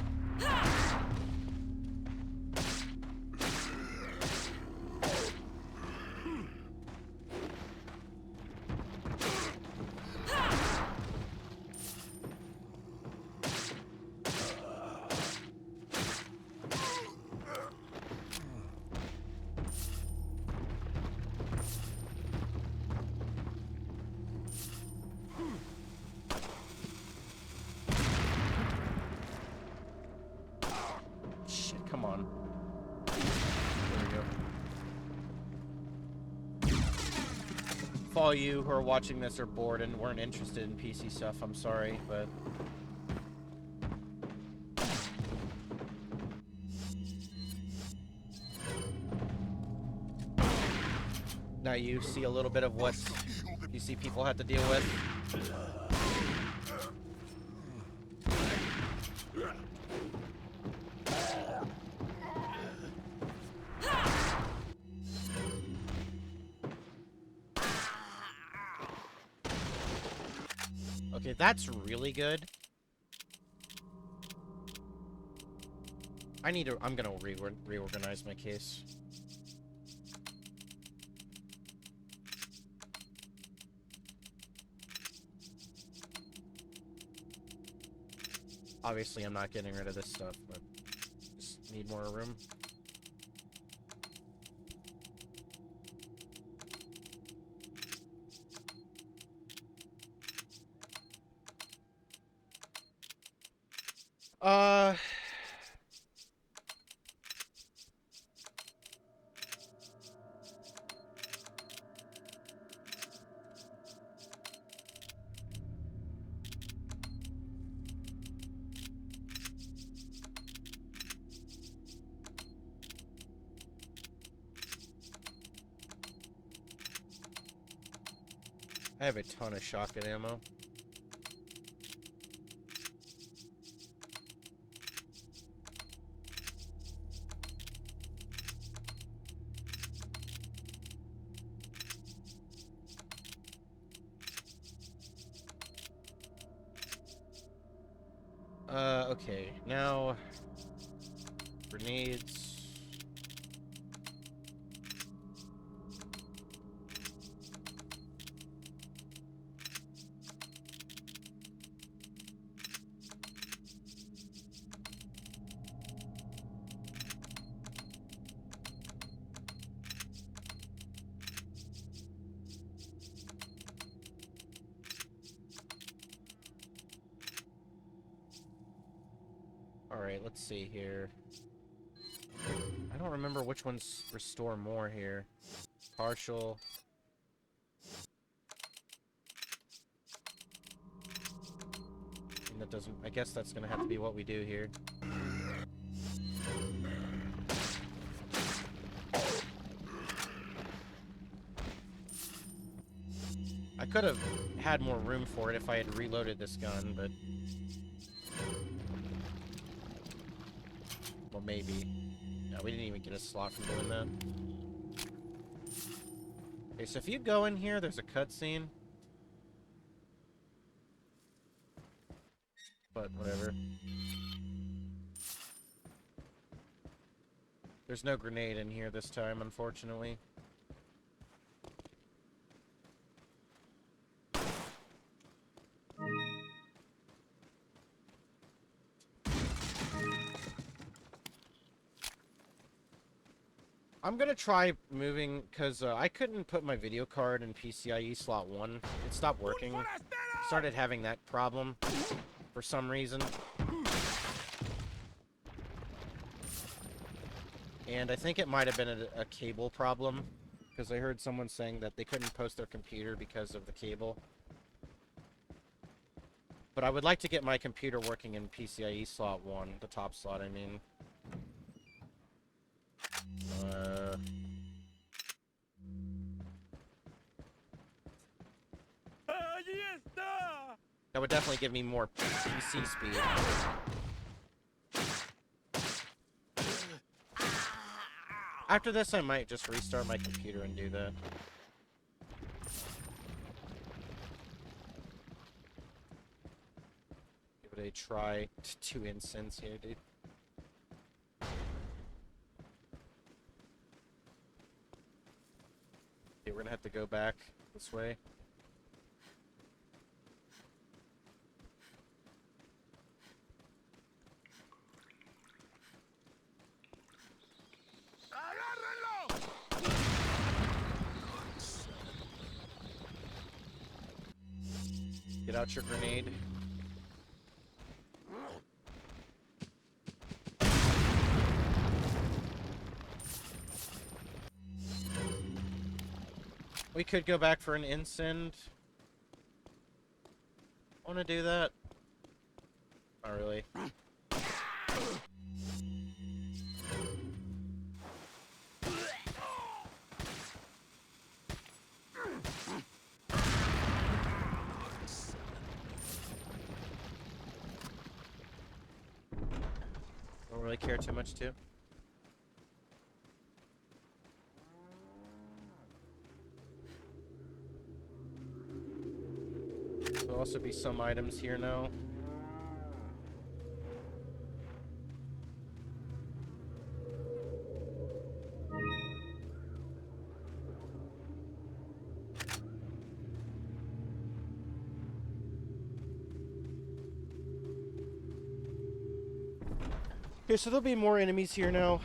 Come on. There we go. If all you who are watching this are bored and weren't interested in PC stuff, I'm sorry, but... Now you see a little bit of what PC people have to deal with. Okay, that's really good. I'm gonna reorganize my case. Obviously, I'm not getting rid of this stuff, but just need more room. I have a ton of shotgun ammo. Okay. Now... Grenades... Alright, let's see here. I don't remember which ones restore more here. Partial. And that doesn't... I guess that's gonna have to be what we do here. I could have had more room for it if I had reloaded this gun, but... Well, maybe. No, we didn't even get a slot from doing that. Okay, so if you go in here, there's a cutscene. But, whatever. There's no grenade in here this time, unfortunately. I'm gonna try moving, because I couldn't put my video card in PCIe slot 1. It stopped working. Started having that problem for some reason. And I think it might have been a cable problem, because I heard someone saying that they couldn't post their computer because of the cable. But I would like to get my computer working in PCIe slot 1, the top slot, I mean. That would definitely give me more PC speed. After this, I might just restart my computer and do that. Give it a try. 2 incense here, dude. Okay, we're gonna have to go back this way. Get out your grenade. We could go back for an incend. Want to do that? Not really. Don't really care too much too. There'll also be some items here now. Okay, so there'll be more enemies here now.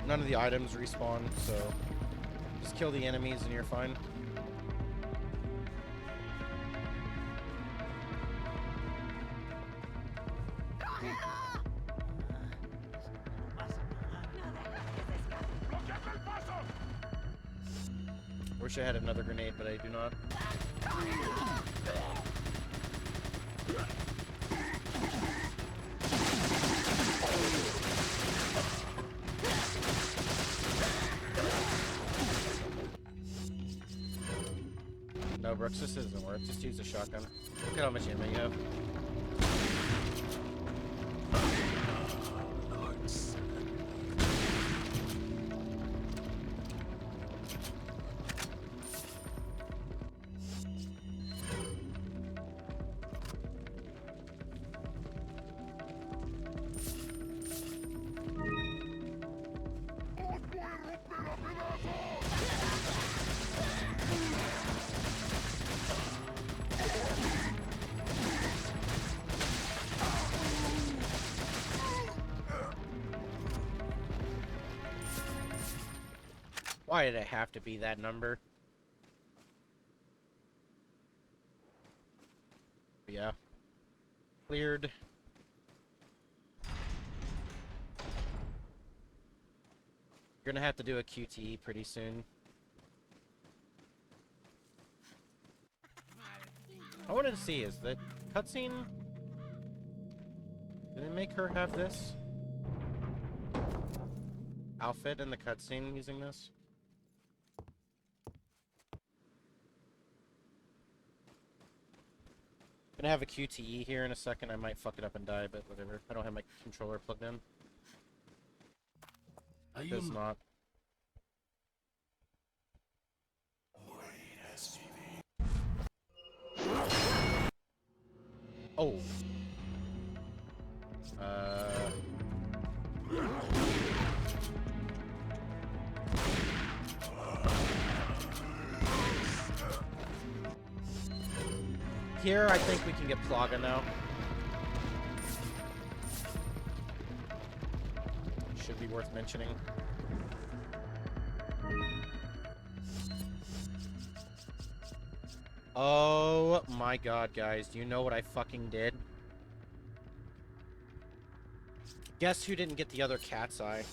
None of the items respawn, so just kill the enemies and you're fine. Wish I had another grenade, but I do not. No, Brooks, this doesn't work. Just use a shotgun. Look at how much ammo you have. Why did it have to be that number? Yeah. Cleared. You're gonna have to do a QTE pretty soon. I wanted to see, is the cutscene... Did it make her have this outfit in the cutscene using this? Gonna have a QTE here in a second. I might fuck it up and die, but whatever. I don't have my controller plugged in. Does not. Oh. Here, I think we can get Plaga now. Should be worth mentioning. Oh my god, guys. Do you know what I fucking did? Guess who didn't get the other cat's eye?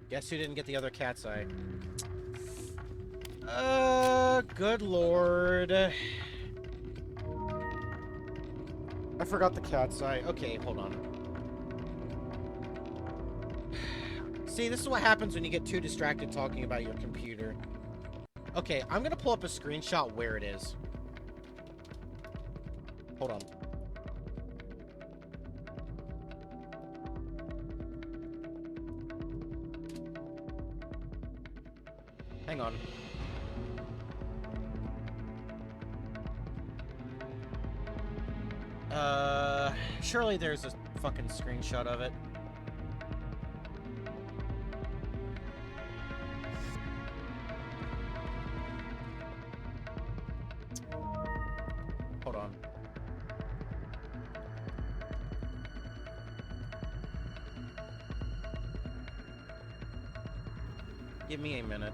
Guess who didn't get the other cat's eye? Good lord. I forgot the cat's eye. Okay, hold on. See, this is what happens when you get too distracted talking about your computer. Okay, I'm gonna pull up a screenshot where it is. Hold on. Hang on. Surely there's a fucking screenshot of it. Hold on. Give me a minute.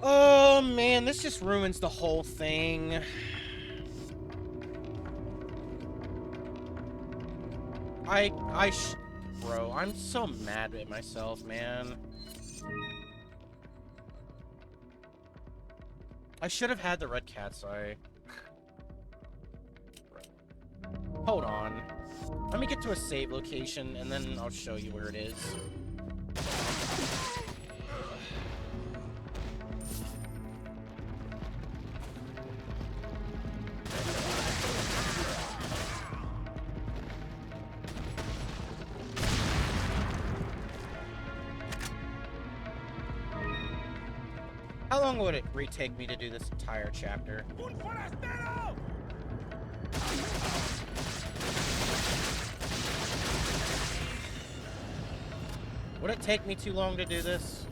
Oh man, this just ruins the whole thing. Bro, I'm so mad at myself, man. I should have had the red cat's eye. Hold on. Let me get to a save location, and then I'll show you where it is. How long would it retake me to do this entire chapter? Would it take me too long to do this?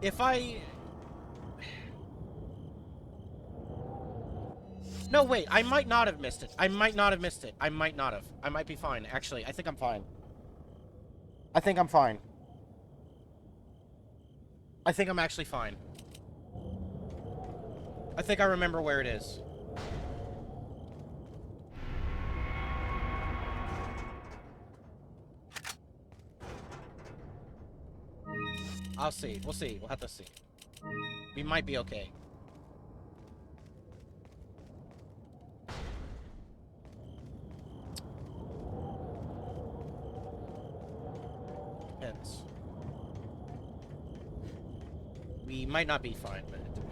If I... No, wait, I might not have missed it. I might not have missed it. I might not have. I might be fine. Actually, I think I'm fine. I think I'm fine. I think I'm actually fine. I think I remember where it is. I'll see. We'll see. We'll have to see. We might be okay. Depends. We might not be fine, but it depends.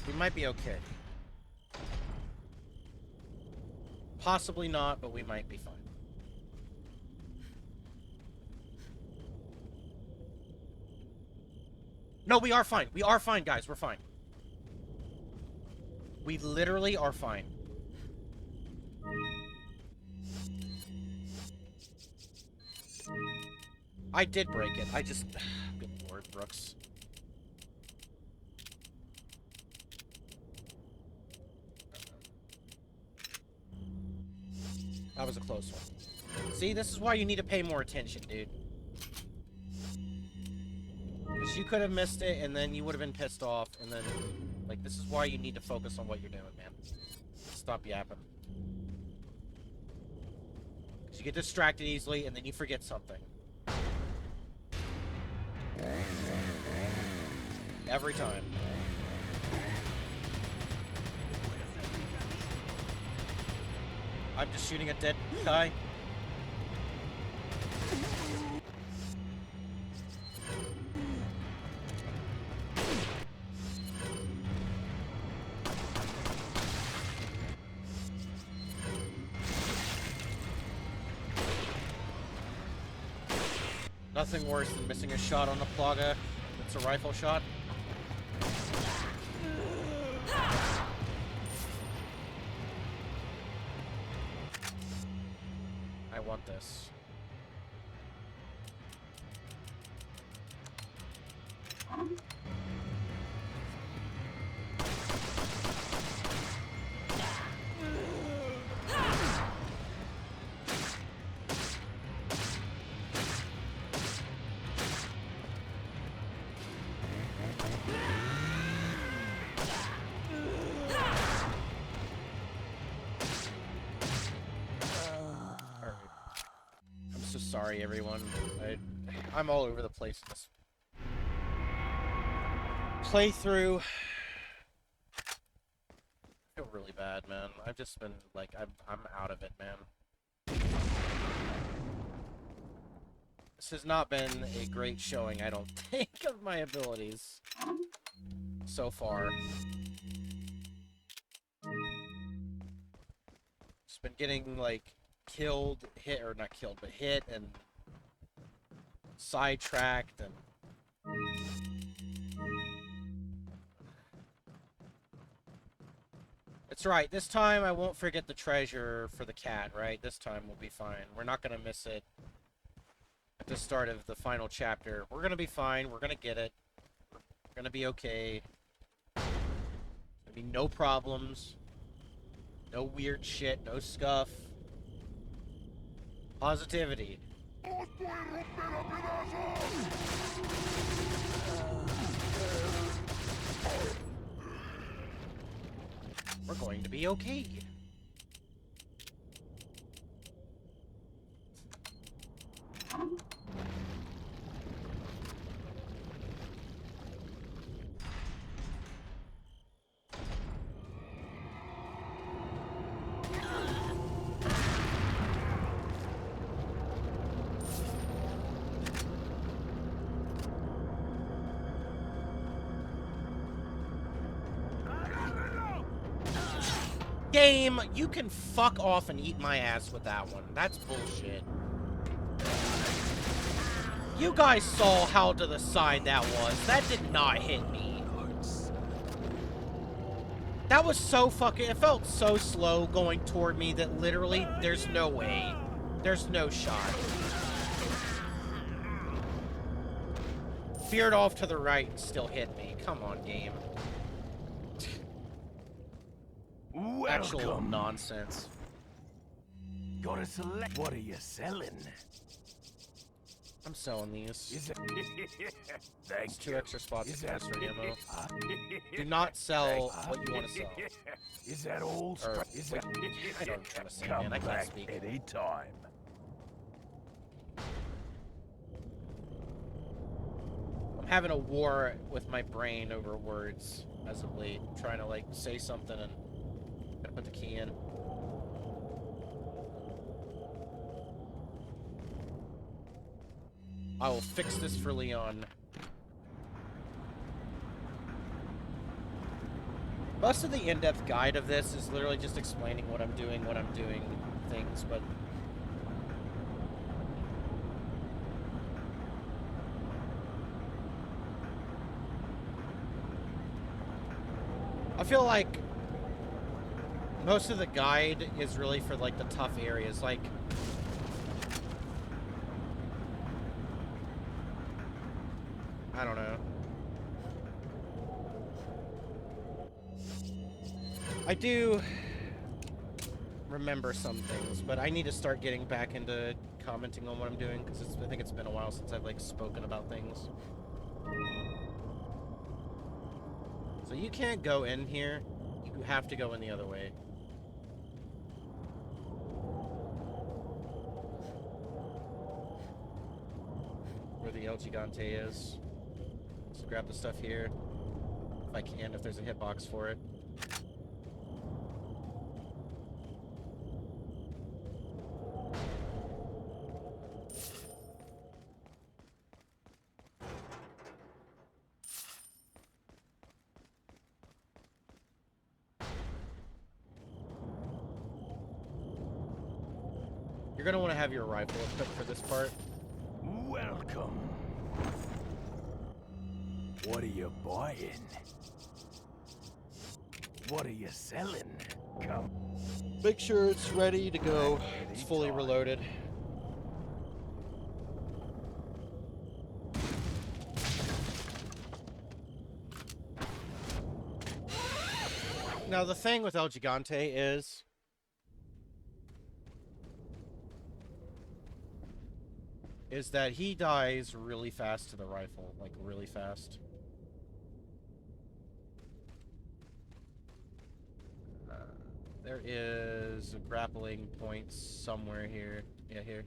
We might be okay. Possibly not, but we might be fine. No, we are fine. We are fine, guys. We're fine. We literally are fine. I did break it. I just... Good lord, Brooks. That was a close one. See, this is why you need to pay more attention, dude. Because you could have missed it, and then you would have been pissed off, and then... Like, this is why you need to focus on what you're doing, man. Stop yapping. Because you get distracted easily, and then you forget something. Every time. I'm just shooting a dead guy. Nothing worse than missing a shot on a Plaga. It's a rifle shot. I want this. Sorry, everyone. I'm all over the place in this playthrough. I feel really bad, man. I've just been like, I'm out of it, man. This has not been a great showing, I don't think, of my abilities so far. Just been getting like killed, hit, or not killed, but hit and sidetracked and it's right. This time I won't forget the treasure for the cat, right? This time we'll be fine. We're not gonna miss it at the start of the final chapter. We're gonna be fine. We're gonna get it. We're gonna be okay. There'll be no problems. No weird shit. No scuff. Positivity. We're going to be okay. Game, you can fuck off and eat my ass with that one. That's bullshit. You guys saw how to the side that was. That did not hit me. That was so fucking... It felt so slow going toward me that literally there's no way. There's no shot. Veered off to the right and still hit me. Come on, game. Actual nonsense.
Gotta select. What are you selling?
I'm selling these.
Is it?
There's 2 extra spots of caster ammo. Do not sell what you want to sell.
Is that all?
Or,
is
wait,
that...
I don't try to say,
Come
man. I can't
back
speak.
any time.
I'm having a war with my brain over words as of late. I'm trying to, like, say something and gotta put the key in. I will fix this for Leon. Most of the in-depth guide of this is literally just explaining what I'm doing, things, but... feel like most of the guide is really for, like, the tough areas, like... I don't know. I do remember some things, but I need to start getting back into commenting on what I'm doing, because I think it's been a while since I've, like, spoken about things. So you can't go in here. You have to go in the other way. Where the El Gigante is. So grab the stuff here. If I can, if there's a hitbox for it. You're gonna want to have your rifle equipped for this part.
Welcome. What are you buying? What are you selling? Come.
Make sure it's ready to go. It's fully reloaded. Now the thing with El Gigante is that he dies really fast to the rifle, like really fast. There is a grappling point somewhere here. Yeah, here.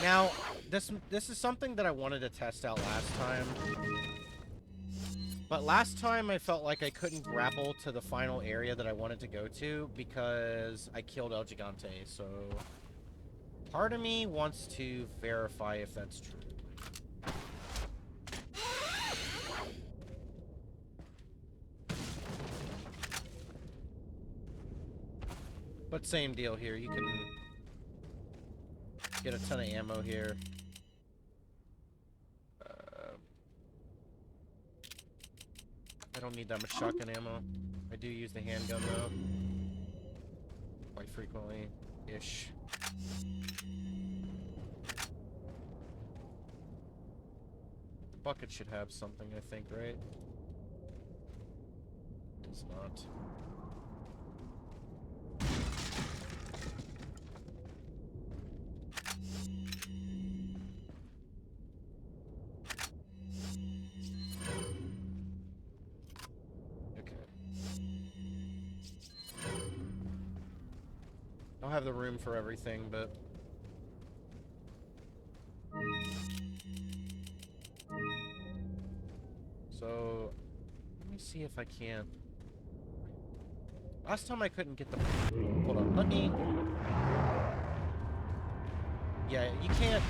Now, this is something that I wanted to test out last time. But last time I felt like I couldn't grapple to the final area that I wanted to go to because I killed El Gigante, so... Part of me wants to verify if that's true. But same deal here, you can get a ton of ammo here. I don't need that much shotgun ammo. I do use the handgun though. Quite frequently-ish. The bucket should have something, I think, right? It does not. I don't have the room for everything, but... So... Let me see if I can... Last time I couldn't get the... Hold on, let me... Yeah, you can't...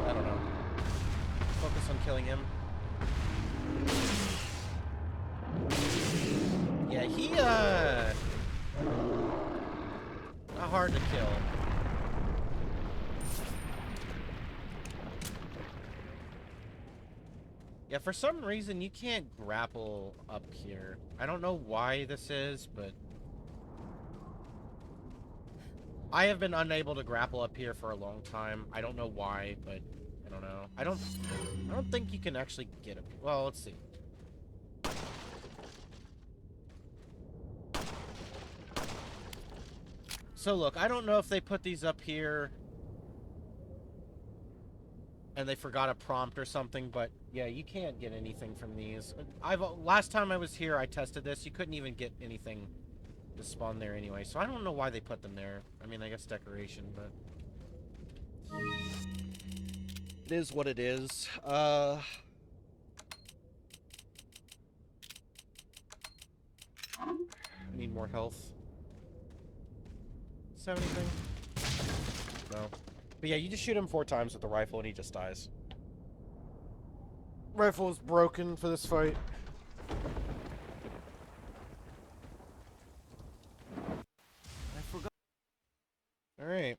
I don't know. Focus on killing him. Yeah, he, not hard to kill. Yeah, for some reason you can't grapple up here. I don't know why this is, but... I have been unable to grapple up here for a long time. I don't know why, but I don't know. I don't think you can actually get up here. Well, let's see. So look, I don't know if they put these up here and they forgot a prompt or something, but yeah, you can't get anything from these. Last time I was here, I tested this. You couldn't even get anything to spawn there anyway, so I don't know why they put them there. I mean, I guess decoration, but it is what it is. I need more health. Is there anything? No. But yeah, you just shoot him 4 times with the rifle and he just dies. Rifle is broken for this fight. I forgot. Alright.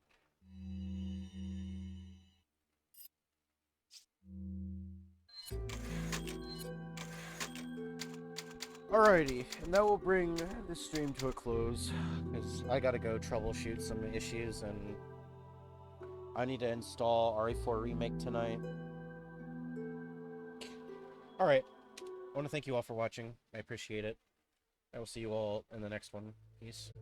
Alrighty, and that will bring this stream to a close, because I gotta go troubleshoot some issues, and I need to install RE4 Remake tonight. Alright, I want to thank you all for watching. I appreciate it. I will see you all in the next one. Peace.